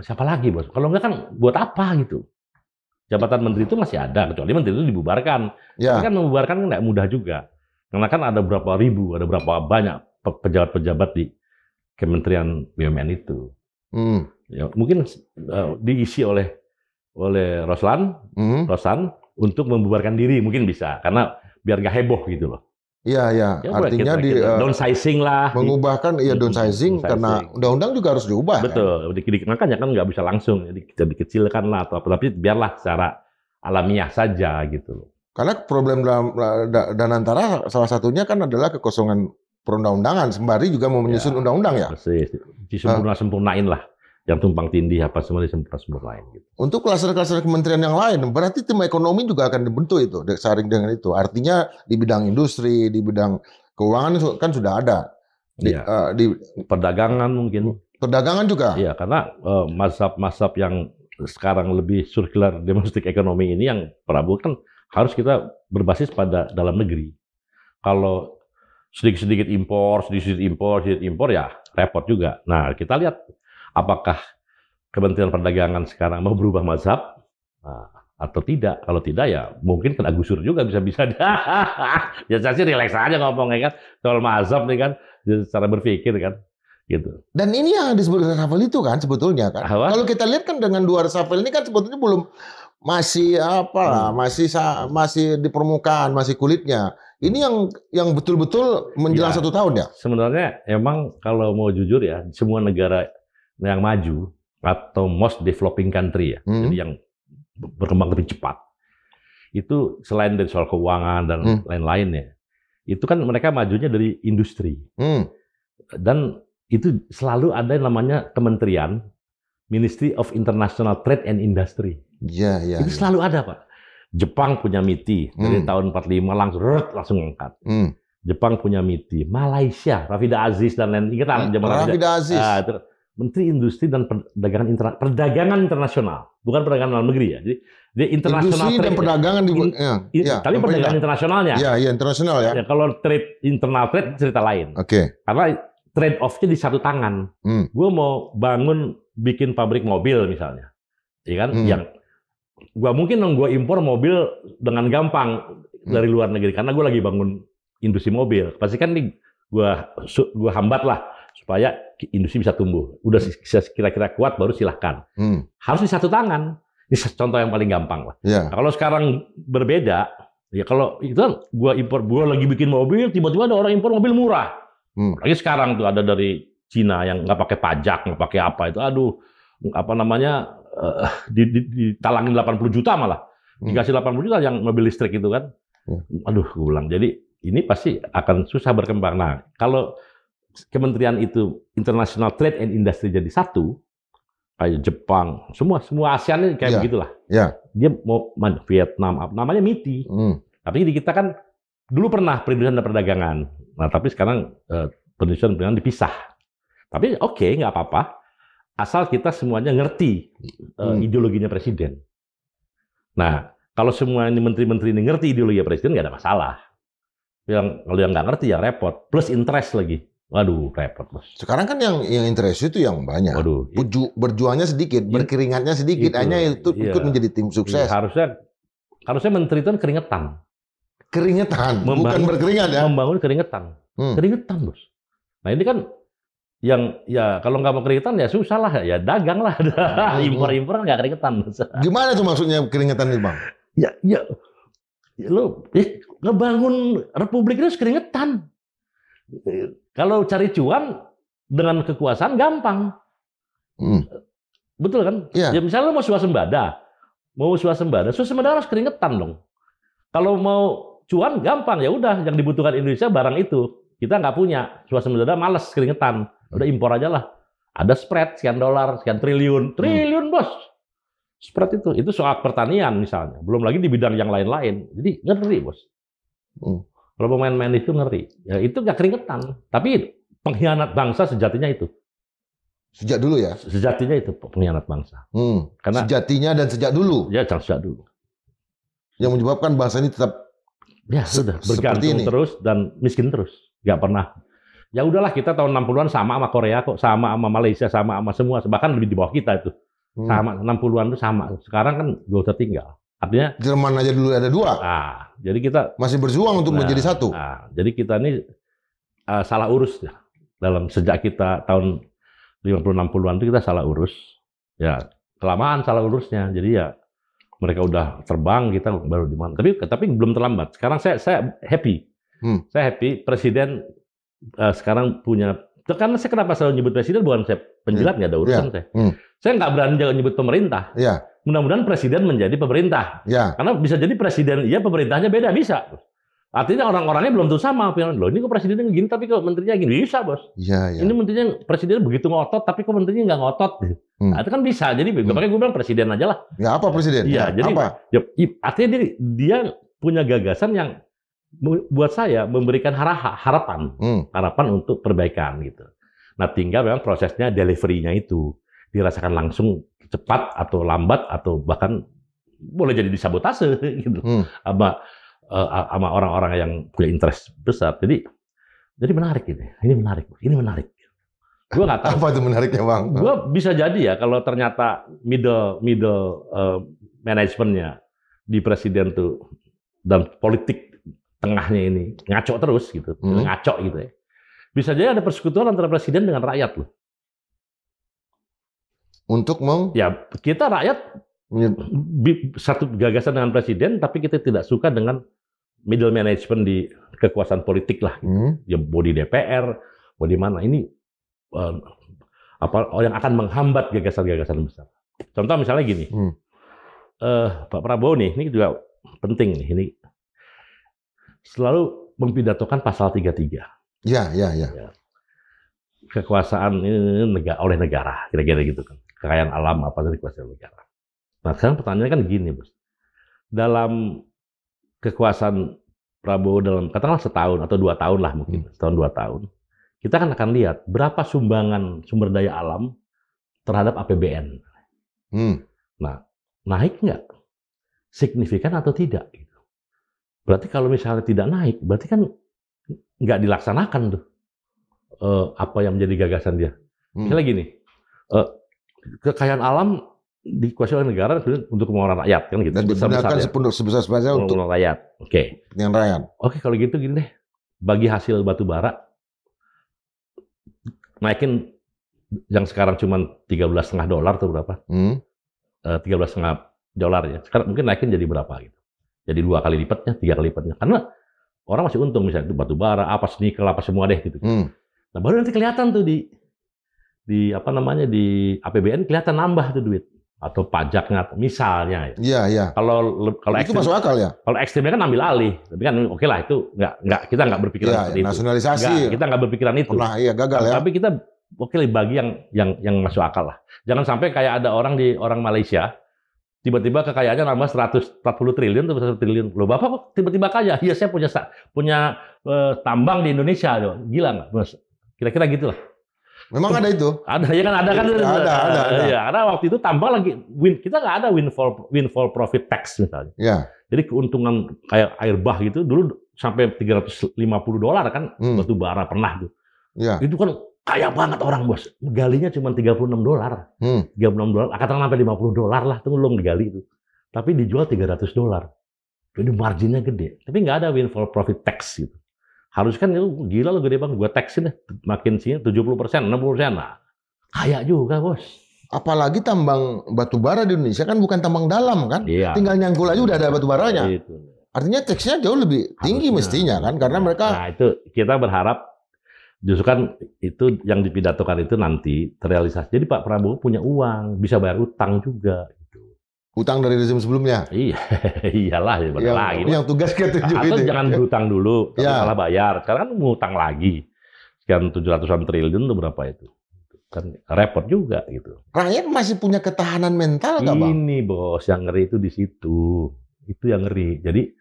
Speaker 1: Siapa lagi bos? Kalau enggak kan buat apa gitu? Jabatan menteri itu masih ada, kecuali menteri itu dibubarkan.
Speaker 2: Ya.
Speaker 1: Tapi kan membubarkan nggak mudah juga. Karena kan ada berapa ribu, ada berapa banyak pejabat-pejabat di Kementerian BUMN itu. Ya, mungkin diisi oleh Roslan untuk membubarkan diri mungkin bisa, karena biar nggak heboh gitu loh.
Speaker 2: Iya. Artinya
Speaker 1: downsizing lah.
Speaker 2: Mengubahkan downsizing karena undang-undang juga harus diubah.
Speaker 1: Betul. Makanya kan nggak bisa langsung, jadi kita dikecilkan lah atau apa. Tapi biarlah secara alamiah saja gitu loh.
Speaker 2: Karena problem Danantara salah satunya kan adalah kekosongan perundang-undangan. Sembari juga mau menyusun undang-undang ya.
Speaker 1: Persis. Disempurnain lah. Yang tumpang tindih apa semua disempurnain. Gitu.
Speaker 2: Untuk klaster-klaster kementerian yang lain, berarti tim ekonomi juga akan dibentuk itu, saring dengan itu. Artinya di bidang industri, di bidang keuangan kan sudah ada.
Speaker 1: Di perdagangan mungkin.
Speaker 2: Perdagangan juga?
Speaker 1: Iya, karena mazhab yang sekarang lebih circular domestic economy ini yang Prabowo kan harus kita berbasis pada dalam negeri. Kalau sedikit-sedikit impor ya repot juga. Nah, kita lihat apakah Kementerian Perdagangan sekarang mau berubah mazhab atau tidak. Kalau tidak ya mungkin kena gusur juga bisa-bisa. Ya saya sih relax aja ngomongnya kan. Soal mazhab nih kan, cara berpikir kan. Gitu.
Speaker 2: Dan ini yang disebut reshuffle itu kan sebetulnya kan. Kalau kita lihat kan dengan dua reshuffle ini kan sebetulnya belum masih masih di permukaan, masih kulitnya. Ini yang betul-betul menjelang 1 tahun ya.
Speaker 1: Sebenarnya emang kalau mau jujur ya, semua negara yang maju atau most developing country ya, jadi yang berkembang lebih cepat, itu selain dari soal keuangan dan lain-lainnya, itu kan mereka majunya dari industri. Dan itu selalu ada yang namanya kementerian Ministry of International Trade and Industry.
Speaker 2: Itu
Speaker 1: selalu ada, Pak. Jepang punya MITI dari tahun 45 langsung ngangkat. Jepang punya MITI, Malaysia, Rafida Aziz dan lain ingat
Speaker 2: Rafida Aziz.
Speaker 1: Menteri Industri dan Perdagangan Internasional, bukan perdagangan dalam negeri ya. Jadi dia internasional
Speaker 2: industri dan perdagangan
Speaker 1: tapi perdagangan internasionalnya.
Speaker 2: Iya, internasional ya.
Speaker 1: Kalau internal trade cerita lain.
Speaker 2: Oke.
Speaker 1: Karena trade off-nya di satu tangan. Gue mau bikin pabrik mobil misalnya, ya kan? Yang gue mungkin gue impor mobil dengan gampang dari luar negeri karena gue lagi bangun industri mobil. Pasti kan nih gue hambat lah supaya industri bisa tumbuh. Udah kira-kira kuat baru silahkan. Harus di satu tangan. Ini contoh yang paling gampang lah.
Speaker 2: Yeah.
Speaker 1: Nah, kalau sekarang berbeda, ya kalau itu kan gue lagi bikin mobil, tiba-tiba ada orang impor mobil murah. Lagi sekarang tuh ada dari Cina yang nggak pakai pajak, nggak pakai apa itu, aduh, apa namanya, ditalangin 80 juta malah. Dikasih 80 juta yang mobil listrik itu kan. Aduh, gue bilang. Jadi ini pasti akan susah berkembang. Nah, kalau kementerian itu International Trade and Industry jadi satu, kayak Jepang, semua ASEAN ini kayak begitulah. Dia mau Vietnam, namanya MITI. Tapi di kita kan dulu pernah perindustrian dan perdagangan. Nah, tapi sekarang perindustrian dan perdagangan dipisah. Tapi oke, nggak apa-apa. Asal kita semuanya ngerti ideologinya presiden. Nah, kalau semua ini menteri-menteri ini ngerti ideologi presiden, nggak ada masalah. Kalau yang nggak ngerti ya repot. Plus interest lagi. Waduh, repot, Bos.
Speaker 2: Sekarang kan yang interest itu yang banyak.
Speaker 1: Waduh,
Speaker 2: berjuangnya sedikit, berkeringatnya sedikit, hanya itu ikut menjadi tim sukses.
Speaker 1: Harusnya menteri itu kan keringetan.
Speaker 2: Keringetan, bukan berkeringat ya.
Speaker 1: Membangun keringetan. Keringetan, Bos. Nah, ini kan yang ya kalau nggak mau keringetan ya susah lah, ya dagang lah. Impor-impor nggak keringetan.
Speaker 2: Gimana tuh maksudnya keringetan nih, Bang?
Speaker 1: Ya lo ngebangun republik itu keringetan. Kalau cari cuan dengan kekuasaan gampang. Betul kan? Ya misalnya lo mau swasembada harus keringetan dong. Kalau mau cuan gampang, ya udah yang dibutuhkan Indonesia barang itu. Kita nggak punya, swasembada males keringetan. Udah impor aja lah. Ada spread sekian dolar, sekian triliun. Triliun, Bos. Spread itu soal pertanian misalnya. Belum lagi di bidang yang lain-lain. Jadi ngeri, Bos. Kalau pemain-main itu ngeri. Ya itu nggak keringetan. Tapi pengkhianat bangsa sejatinya itu.
Speaker 2: Sejak dulu ya?
Speaker 1: Sejatinya itu pengkhianat bangsa.
Speaker 2: Karena sejatinya dan sejak dulu?
Speaker 1: Ya, sejak dulu.
Speaker 2: Yang menyebabkan bangsa ini tetap
Speaker 1: sudah bergantung terus dan miskin terus. Nggak pernah. Ya udahlah, kita tahun 60-an sama Korea kok, sama Malaysia, sama semua. Bahkan lebih di bawah kita itu. Sama 60-an itu sama. Sekarang kan jauh tertinggal. Artinya
Speaker 2: Jerman aja dulu ada 2.
Speaker 1: Jadi kita
Speaker 2: masih berjuang untuk menjadi satu.
Speaker 1: Jadi kita ini salah urus ya. Sejak kita tahun 50-60-an itu kita salah urus. Ya, kelamaan salah urusnya. Jadi ya mereka udah terbang, kita baru di mana. Tapi belum terlambat. Sekarang saya happy. Saya happy presiden sekarang punya. Karena saya kenapa selalu nyebut presiden, bukan saya penjilat, nggak ada urusan saya. Saya nggak berani jangan nyebut pemerintah. Mudah-mudahan presiden menjadi pemerintah. Karena bisa jadi presiden, pemerintahnya beda, bisa. Artinya orang-orangnya belum tentu sama. Loh, ini kok presidennya gini, tapi kok menterinya gini, bisa, Bos. Ini menterinya, presiden begitu ngotot, tapi kok menterinya nggak ngotot. Nah, itu kan bisa. Jadi makanya gue bilang presiden aja lah.
Speaker 2: Ya apa presiden?
Speaker 1: Jadi apa? Artinya dia punya gagasan yang buat saya memberikan harapan untuk perbaikan gitu. Nah, tinggal memang prosesnya delivery-nya itu dirasakan langsung cepat atau lambat atau bahkan boleh jadi disabotase gitu sama orang-orang yang punya interest besar. Jadi menarik ini. Ini menarik. Gue nggak tahu.
Speaker 2: Apa itu menariknya, Bang?
Speaker 1: Gue bisa jadi ya kalau ternyata middle manajemennya di presiden tuh dan politik tengahnya ini ngaco terus gitu, ngaco gitu ya. Bisa jadi ada persekutuan antara presiden dengan rakyat loh.
Speaker 2: Untuk
Speaker 1: ya kita rakyat satu gagasan dengan presiden, tapi kita tidak suka dengan middle management di kekuasaan politik lah. Gitu. Ya mau di DPR, mau di mana ini yang akan menghambat gagasan-gagasan besar. Contoh misalnya gini, Pak Prabowo nih, ini juga penting nih, ini selalu mempidatokan pasal 33.
Speaker 2: Ya.
Speaker 1: Kekuasaan ini oleh negara, kira-kira gitu kan. Kekayaan alam apa dari kekuasaan negara. Nah, sekarang pertanyaannya kan gini, Bos. Dalam kekuasaan Prabowo dalam katakanlah setahun atau 2 tahun lah mungkin, setahun 2 tahun, kita kan akan lihat berapa sumbangan sumber daya alam terhadap APBN. Nah, naik nggak? Signifikan atau tidak? Berarti kalau misalnya tidak naik, berarti kan nggak dilaksanakan tuh apa yang menjadi gagasan dia. Misalnya gini, kekayaan alam dikuasai oleh negara untuk kemauan rakyat kan gitu.
Speaker 2: Dan digunakan sebesar-besarnya untuk
Speaker 1: rakyat. Oke.
Speaker 2: Kepentingan rakyat.
Speaker 1: Oke, kalau gitu gini deh. Bagi hasil batu bara naikin yang sekarang cuma $13,5 atau berapa? $13,5 ya. Sekarang mungkin naikin jadi berapa gitu. Jadi 2 kali lipatnya, 3 kali lipatnya. Karena orang masih untung misalnya itu batu bara, apa nikel, apa semua deh gitu. Nah, baru nanti kelihatan tuh di apa namanya di APBN kelihatan nambah tuh duit atau pajaknya misalnya.
Speaker 2: Iya, iya.
Speaker 1: Kalau
Speaker 2: itu masuk akal ya.
Speaker 1: Kalau ekstrimnya kan ambil alih, tapi kan oke lah itu nggak kita nggak berpikiran seperti itu.
Speaker 2: Nasionalisasi.
Speaker 1: Kita nggak berpikiran itu.
Speaker 2: Pernah iya gagal ya.
Speaker 1: Tapi kita oke bagi yang masuk akal lah. Jangan sampai kayak ada orang Malaysia tiba-tiba kekayaannya nambah 140 triliun atau 1 triliun. Loh, Bapak kok tiba-tiba kaya? Iya, saya punya tambang di Indonesia. Gila nggak, Mas? Kira-kira gitulah.
Speaker 2: Memang ada itu?
Speaker 1: Ada, ya kan ada kan?
Speaker 2: Ada.
Speaker 1: Ya, karena waktu itu tambang lagi kita nggak ada windfall profit tax misalnya.
Speaker 2: Ya.
Speaker 1: Jadi keuntungan kayak air bah gitu dulu sampai $350 kan batu bara pernah tuh.
Speaker 2: Ya.
Speaker 1: Itu kan kaya banget orang, Bos. Galinya cuma $36. $36, katakan sampai $50 lah tuh belum digali itu. Tapi dijual $300. Jadi marginnya gede. Tapi nggak ada windfall profit tax gitu. Harus kan itu gila lo gede banget, gua taxin deh makin sini 70%, 60%. Nah, kaya juga, Bos.
Speaker 2: Apalagi tambang batu bara di Indonesia kan bukan tambang dalam kan?
Speaker 1: Iya.
Speaker 2: Tinggal nyangkul aja udah ada batu baranya.
Speaker 1: Itu.
Speaker 2: Artinya taxnya jauh lebih tinggi mestinya kan karena mereka.
Speaker 1: Nah, itu kita berharap justru kan itu yang dipidatokan itu nanti terrealisasi. Jadi Pak Prabowo punya uang, bisa bayar utang juga.
Speaker 2: Utang dari rezim sebelumnya.
Speaker 1: Iya, iyalah ya lagi.
Speaker 2: Yang tugas ke-7
Speaker 1: atau
Speaker 2: itu.
Speaker 1: Jangan berutang dulu, tapi malah bayar. Sekarang kan ngutang lagi. Sekian 700-an triliun itu berapa itu? Kan repot juga gitu.
Speaker 2: Rakyat masih punya ketahanan mental nggak, Bang?
Speaker 1: Ini, Bos, yang ngeri itu di situ. Itu yang ngeri. Jadi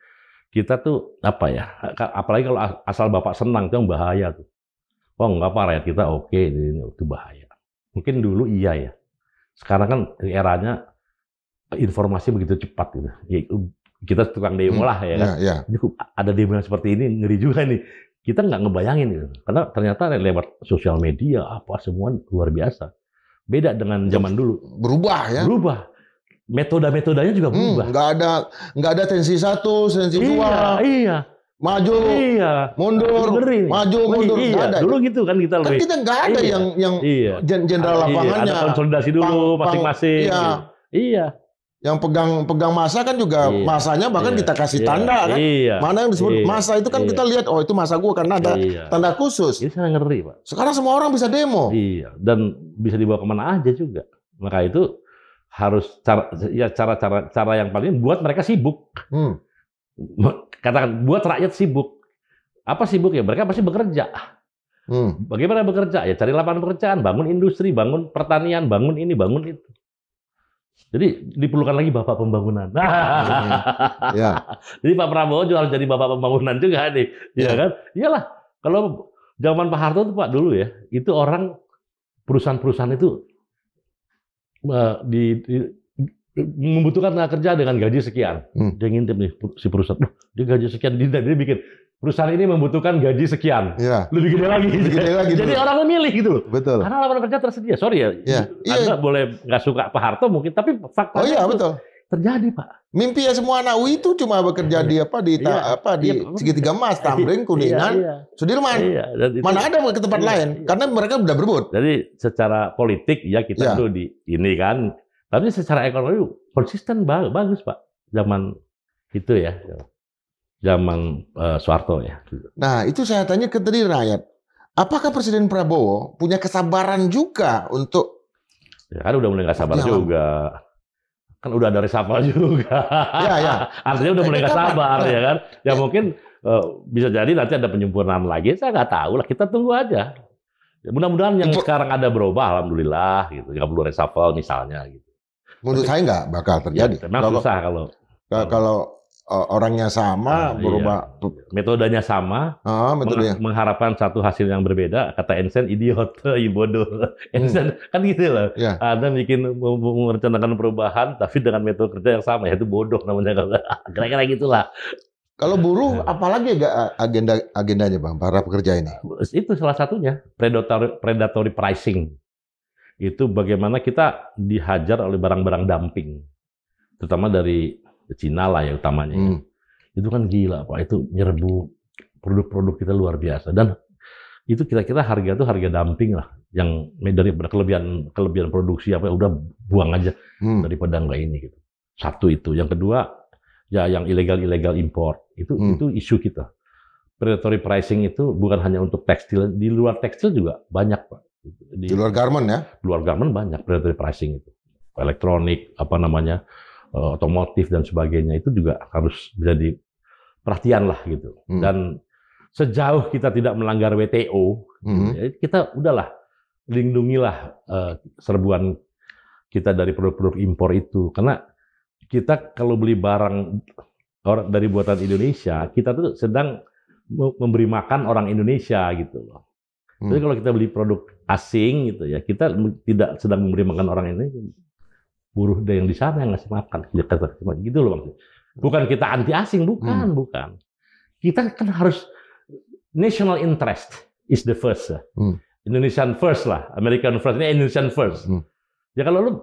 Speaker 1: kita tuh apa ya? Apalagi kalau asal Bapak senang itu yang bahaya tuh. Oh, enggak Pak, rakyat kita oke, itu bahaya. Mungkin dulu iya ya. Sekarang kan eranya informasi begitu cepat gitu. Ya, kita tukang demo lah ya kan.
Speaker 2: Ya.
Speaker 1: Ada demo yang seperti ini ngeri juga nih. Kita nggak ngebayangin gitu. Karena ternyata lewat sosial media apa semua luar biasa. Beda dengan zaman dulu.
Speaker 2: Berubah ya.
Speaker 1: Berubah. Metodenya juga berubah.
Speaker 2: Nggak ada tensi 1, tensi 2.
Speaker 1: Iya.
Speaker 2: Maju, mundur, maju, mundur.
Speaker 1: Iya. Dulu gitu kan kita lebih.
Speaker 2: Kan kita nggak ada yang jenderal lapangannya.
Speaker 1: Ada konsolidasi dulu masing-masing. Iya.
Speaker 2: Yang pegang masa kan juga masanya bahkan kita kasih tanda kan. Mana yang disebut masa itu kan kita lihat, oh itu masa gua karena ada tanda khusus.
Speaker 1: Ini sangat ngeri, Pak.
Speaker 2: Sekarang semua orang bisa demo.
Speaker 1: Iya, dan bisa dibawa kemana aja juga. Maka itu harus cara yang paling buat mereka sibuk. Katakan buat rakyat sibuk. Apa sibuk ya? Mereka pasti bekerja. Bagaimana bekerja? Ya cari lapangan pekerjaan, bangun industri, bangun pertanian, bangun ini, bangun itu. Jadi diperlukan lagi bapak pembangunan. Jadi Pak Prabowo juga harus jadi bapak pembangunan juga nih, ya kan? Iyalah, kalau zaman Pak Harto tuh Pak dulu ya, itu orang perusahaan-perusahaan itu membutuhkan tenaga kerja dengan gaji sekian. Dia ngintip nih si perusahaan, dia gaji sekian, dia bikin perusahaan ini membutuhkan gaji sekian, lebih gede lagi. Jadi orang memilih gitu loh.
Speaker 2: Betul.
Speaker 1: Karena lapangan kerja tersedia. Sorry ya, Anda boleh nggak suka Pak Harto mungkin, tapi faktanya
Speaker 2: betul.
Speaker 1: Terjadi Pak.
Speaker 2: Mimpi ya semua anak UI itu cuma bekerja di segitiga emas, Tamrin, Kuningan, Sudirman. Mana ada ke tempat lain? Karena mereka udah berebut.
Speaker 1: Jadi secara politik ya kita dulu di ini kan, tapi secara ekonomi konsisten bagus Pak. Zaman itu ya. Zaman Soeharto ya.
Speaker 2: Nah itu saya tanya ke tadi rakyat, apakah Presiden Prabowo punya kesabaran juga untuk?
Speaker 1: Ya kan udah mulai nggak sabar juga, kan udah ada reshuffle juga. Artinya udah mulai nggak sabar ya kan. Ya mungkin bisa jadi nanti ada penyempurnaan lagi. Saya nggak tahu lah. Kita tunggu aja. Ya, mudah-mudahan yang sekarang ada berubah, alhamdulillah gitu. Nggak perlu reshuffle misalnya gitu.
Speaker 2: Menurut saya nggak bakal terjadi.
Speaker 1: Memang susah
Speaker 2: kalau orangnya sama, berubah
Speaker 1: metodenya sama, mengharapkan satu hasil yang berbeda. Kata Einstein, idiot, bodoh. Einstein kan gitu loh. Ada merencanakan perubahan, tapi dengan metode kerja yang sama, itu bodoh namanya. Kira-kira gitulah.
Speaker 2: Kalau buruh, apalagi agendanya Bang, para pekerja ini?
Speaker 1: Itu salah satunya, predatory pricing. Itu bagaimana kita dihajar oleh barang-barang dumping, terutama dari Cina lah ya utamanya. Ya. Itu kan gila Pak, itu nyerbu produk-produk kita luar biasa. Dan itu kira-kira harga itu harga dumping lah, yang dari kelebihan produksi apa udah buang aja daripada nggak ini gitu. Satu itu. Yang kedua ya yang ilegal import itu isu kita. Predatory pricing itu bukan hanya untuk tekstil, di luar tekstil juga banyak Pak.
Speaker 2: Di luar garment ya?
Speaker 1: Di luar garment banyak predatory pricing itu. Elektronik, otomotif dan sebagainya itu juga harus menjadi perhatian lah gitu. Dan sejauh kita tidak melanggar WTO, kita udahlah lindungilah serbuan kita dari produk-produk impor itu. Karena kita kalau beli barang dari buatan Indonesia, kita tuh sedang memberi makan orang Indonesia gitu loh. Jadi kalau kita beli produk asing gitu ya, kita tidak sedang memberi makan orang Indonesia. Buruh yang di sana yang ngasih makan, gitu loh Bang. Bukan kita anti asing, bukan. Kita kan harus national interest is the first. Indonesian first lah, American first, ini Indonesian first. Ya kalau lu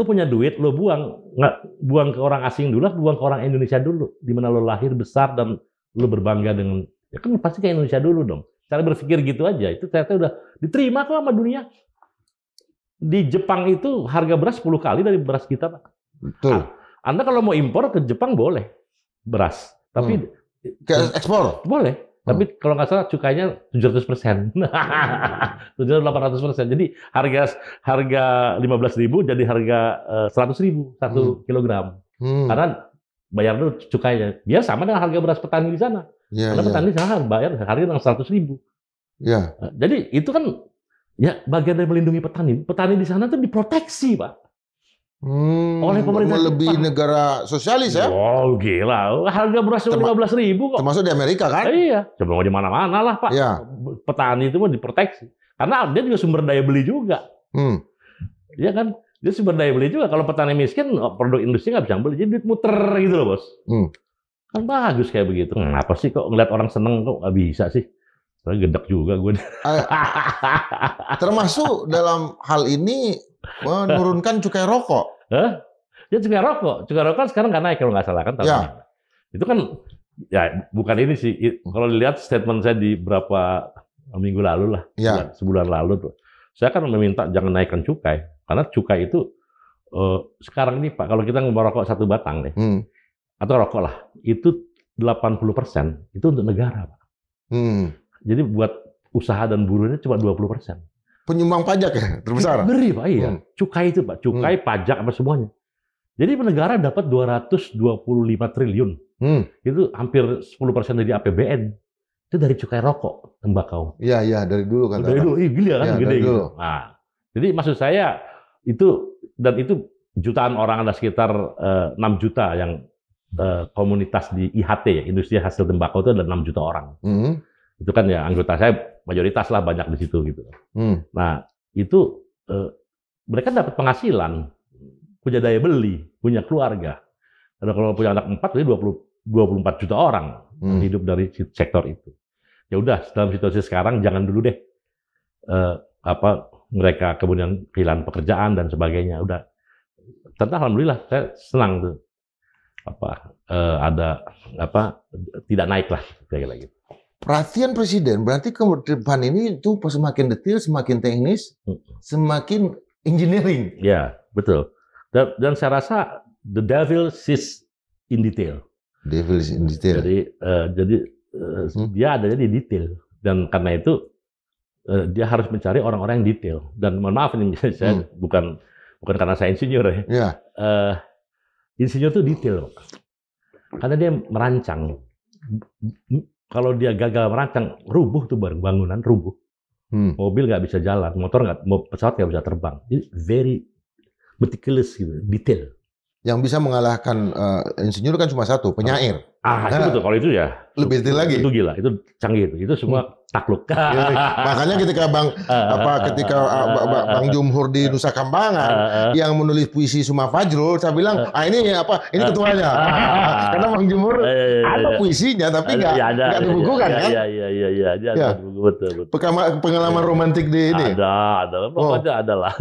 Speaker 1: punya duit, lu buang ke orang asing dulu, buang ke orang Indonesia dulu, di mana lu lahir besar dan lu berbangga dengan, ya kan pasti ke Indonesia dulu dong. Cara berpikir gitu aja, itu ternyata udah diterima kok sama dunia. Di Jepang itu harga beras 10 kali dari beras kita, Pak.
Speaker 2: Betul.
Speaker 1: Anda kalau mau impor ke Jepang boleh beras, tapi
Speaker 2: ekspor
Speaker 1: boleh. Tapi kalau nggak salah cukainya 700%, 700-800%. Jadi harga 15.000 jadi harga 100.000 1 kilogram. Karena bayar dulu cukainya. Dia sama dengan harga beras petani di sana. Karena petani di sana bayar harga dengan 100.000.
Speaker 2: Ya.
Speaker 1: Jadi itu kan ya bagian dari melindungi petani. Petani di sana tuh diproteksi, Pak. Oleh pemerintah
Speaker 2: melebihi negara sosialis ya?
Speaker 1: Wow, gila. Harga beras 15.000 kok.
Speaker 2: Termasuk di Amerika kan?
Speaker 1: Iya. Coba mau di mana-mana lah, Pak.
Speaker 2: Ya.
Speaker 1: Petani itu mau diproteksi. Karena dia juga sumber daya beli juga. Iya kan? Dia sumber daya beli juga. Kalau petani miskin, produk industri nggak bisa beli. Jadi duit muter gitu loh, Bos. Kan bagus kayak begitu. Kenapa sih kok ngeliat orang seneng kok nggak bisa sih? Soalnya gedek juga gue.
Speaker 2: Termasuk dalam hal ini menurunkan cukai rokok.
Speaker 1: Ya cukai rokok. Cukai rokok sekarang nggak naik kalau nggak salah kan.
Speaker 2: Ya.
Speaker 1: Itu kan ya bukan ini sih. Kalau dilihat statement saya di berapa minggu lalu lah, sebulan lalu tuh. Saya kan meminta jangan naikkan cukai. Karena cukai itu sekarang ini Pak, kalau kita ngerokok satu batang nih, atau rokok lah, itu 80% itu untuk negara Pak. Jadi buat usaha dan buruhnya cuma 20%.
Speaker 2: Penyumbang pajak ya terbesar.
Speaker 1: Ngeri Pak, iya. Cukai itu Pak, cukai, pajak apa semuanya. Jadi negara dapat 225 triliun. Itu hampir 10% dari APBN. Itu dari cukai rokok, tembakau.
Speaker 2: Iya, dari dulu kan.
Speaker 1: Dari dulu, gila kan,
Speaker 2: ya,
Speaker 1: gede gitu.
Speaker 2: Dulu.
Speaker 1: Nah, jadi maksud saya itu jutaan orang, ada sekitar 6 juta yang komunitas di IHT ya, industri hasil tembakau itu ada 6 juta orang. Itu kan ya anggota saya mayoritas lah banyak di situ gitu. Nah itu mereka dapat penghasilan, punya daya beli, punya keluarga. Karena kalau punya anak 4 jadi 24 juta orang yang hidup dari sektor itu. Ya udah dalam situasi sekarang jangan dulu deh mereka kemudian kehilangan pekerjaan dan sebagainya. Udah, tentu alhamdulillah saya senang tuh tidak naik lah kayak gitu.
Speaker 2: Perhatian Presiden berarti ke depan ini itu semakin detail, semakin teknis, semakin engineering.
Speaker 1: Ya, betul. Dan saya rasa the devil sits in detail.
Speaker 2: Devil is in detail.
Speaker 1: Jadi dia adanya di detail. Dan karena itu dia harus mencari orang-orang yang detail. Dan mohon maaf ini saya bukan karena saya insinyur ya.
Speaker 2: Yeah.
Speaker 1: Insinyur itu detail, karena dia merancang. Kalau dia gagal merancang, rubuh tuh bangunan, rubuh. Mobil nggak bisa jalan, pesawat nggak bisa terbang. Jadi very meticulous gitu, detail.
Speaker 2: Yang bisa mengalahkan insinyur kan cuma satu, penyair.
Speaker 1: Itu betul. Kalau itu ya
Speaker 2: lebih detail lagi.
Speaker 1: Itu gila, itu canggih itu. Itu semua takluk.
Speaker 2: Makanya ketika Bang Jumhur di Nusa Kambangan yang menulis puisi Suma Fajrul, saya bilang, ini ketuanya. Karena Bang Jumhur ada puisinya, tapi nggak dibukukan kan?
Speaker 1: Iya. Betul.
Speaker 2: Pengalaman romantik di ini.
Speaker 1: Ada. Pokoknya ada lah.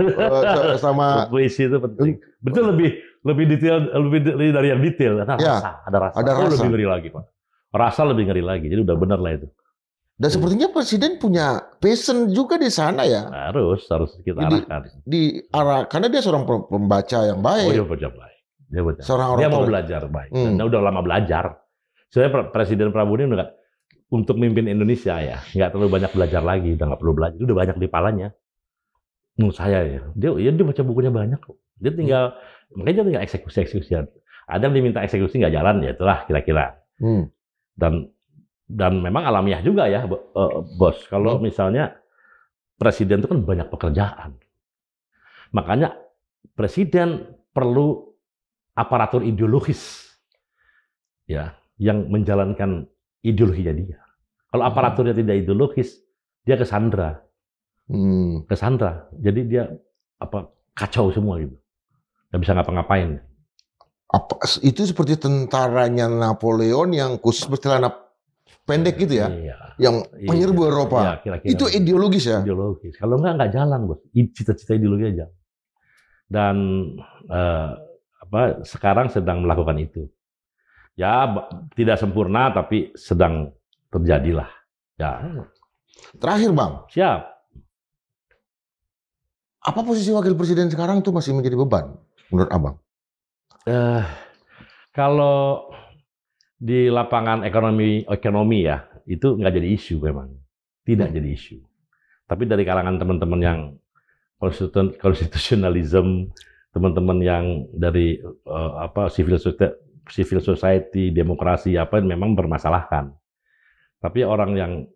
Speaker 2: Sama
Speaker 1: puisi itu penting. Betul, lebih detail, lebih dari yang detail. Ada rasa. Lebih ngeri lagi, Pak. Rasa lebih ngeri lagi. Jadi udah benar lah itu.
Speaker 2: Dan sepertinya Presiden punya passion juga di sana ya.
Speaker 1: Harus kita arahkan.
Speaker 2: Karena dia seorang pembaca yang baik.
Speaker 1: Dia baca baik.
Speaker 2: Dia
Speaker 1: mau belajar baik. Dan udah lama belajar. Sebenarnya Presiden Prabowo ini untuk mimpin Indonesia ya, nggak terlalu banyak belajar lagi, udah nggak perlu belajar, udah banyak di palanya. Menurut saya ya, dia baca bukunya banyak kok. Dia makanya dia tinggal eksekusi. Ada yang diminta eksekusi nggak jalan, ya itulah kira-kira. Dan memang alamiah juga ya, Bos. Kalau misalnya Presiden itu kan banyak pekerjaan. Makanya Presiden perlu aparatur ideologis ya, yang menjalankan ideologinya dia. Kalau aparaturnya tidak ideologis, dia kesandra. Jadi dia kacau semua gitu. Nggak bisa ngapa-ngapain.
Speaker 2: Itu seperti tentaranya Napoleon yang khusus bercelana pendek gitu ya, yang menyerbu Eropa. Kira-kira itu ideologis ya.
Speaker 1: Ideologis. Kalau nggak jalan, Bos. Cita-cita ideologi aja. Dan sekarang sedang melakukan itu. Ya, tidak sempurna tapi sedang terjadilah. Ya.
Speaker 2: Terakhir, Bang.
Speaker 1: Siap.
Speaker 2: Apa posisi wakil presiden sekarang tuh masih menjadi beban menurut Abang?
Speaker 1: Kalau di lapangan ekonomi ya, itu nggak jadi isu memang. Tidak jadi isu. Tapi dari kalangan teman-teman yang konstitusionalisme, teman-teman yang dari civil society, demokrasi memang bermasalahkan. Tapi orang yang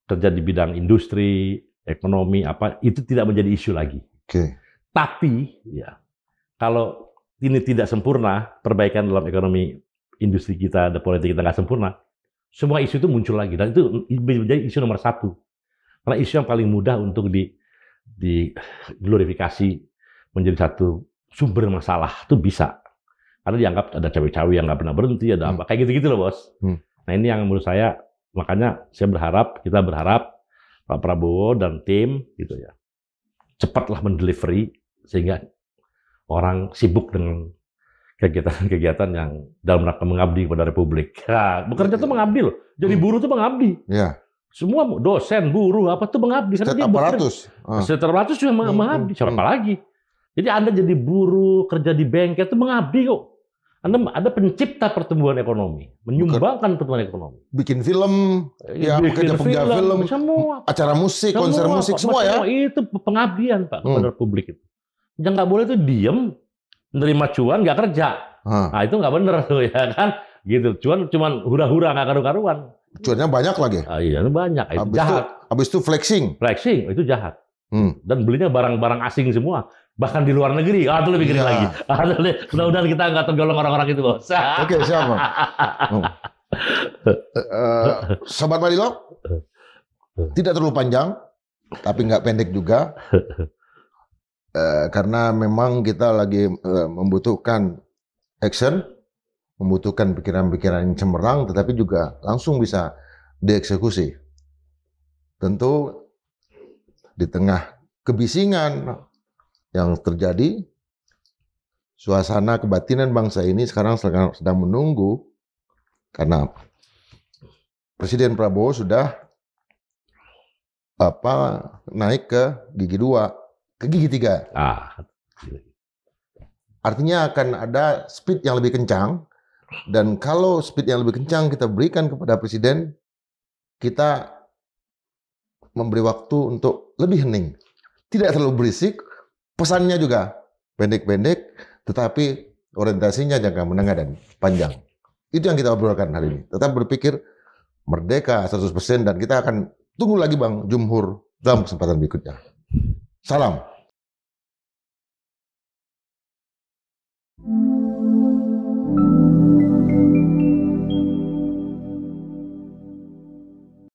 Speaker 1: kerja di bidang industri, ekonomi itu tidak menjadi isu lagi. Tapi ya, kalau ini tidak sempurna, perbaikan dalam ekonomi industri kita, dan politik kita nggak sempurna, semua isu itu muncul lagi. Dan itu menjadi isu nomor 1. Karena isu yang paling mudah untuk diglorifikasi menjadi satu sumber masalah, itu bisa. Karena dianggap ada cawe-cawe yang nggak pernah berhenti, ada apa. Kayak gitu-gitu loh, Bos. Nah ini yang menurut saya, makanya kita berharap Pak Prabowo dan tim gitu ya, cepatlah mendelivery sehingga orang sibuk dengan kegiatan-kegiatan yang dalam rangka mengabdi kepada Republik. Bekerja itu mengabdi loh. Jadi buruh itu mengabdi. Semua dosen, buruh, tuh mengabdi.
Speaker 2: State aparatus.
Speaker 1: State aparatus juga mengabdi. Siapa lagi? Jadi Anda jadi buruh, kerja di bengkel itu mengabdi kok. Anda ada pencipta pertumbuhan ekonomi, menyumbangkan pertumbuhan ekonomi.
Speaker 2: Bikin film, bekerja film, semua. Acara musik, konser musik, semua ya.
Speaker 1: Itu pengabdian Pak kepada Republik itu. Yang nggak boleh itu diem, menerima cuan, nggak kerja. Nah itu nggak bener tuh ya kan. Gitu, cuman hura-hura nggak karu-karuan.
Speaker 2: Cuannya banyak lagi.
Speaker 1: Iya banyak, itu jahat.
Speaker 2: Habis itu flexing.
Speaker 1: Flexing, itu jahat. Dan belinya barang-barang asing semua. Bahkan di luar negeri, itu lebih ngeri lagi. Mudah-mudahan kita nggak tergolong orang-orang itu, Bos.
Speaker 2: Oke, siap, Bang. Sobat Madilog, tidak terlalu panjang, tapi nggak pendek juga. Karena memang kita lagi membutuhkan action, membutuhkan pikiran-pikiran yang cemerlang, tetapi juga langsung bisa dieksekusi. Tentu di tengah kebisingan yang terjadi, suasana kebatinan bangsa ini sekarang sedang menunggu, karena Presiden Prabowo sudah naik ke gigi 2, ke gigi 3. Artinya akan ada speed yang lebih kencang, dan kalau speed yang lebih kencang kita berikan kepada Presiden, kita memberi waktu untuk lebih hening. Tidak terlalu berisik, pesannya juga pendek-pendek, tetapi orientasinya jangka menengah dan panjang. Itu yang kita obrolkan hari ini. Tetap berpikir merdeka 100%, dan kita akan tunggu lagi Bang Jumhur dalam kesempatan berikutnya. Salam.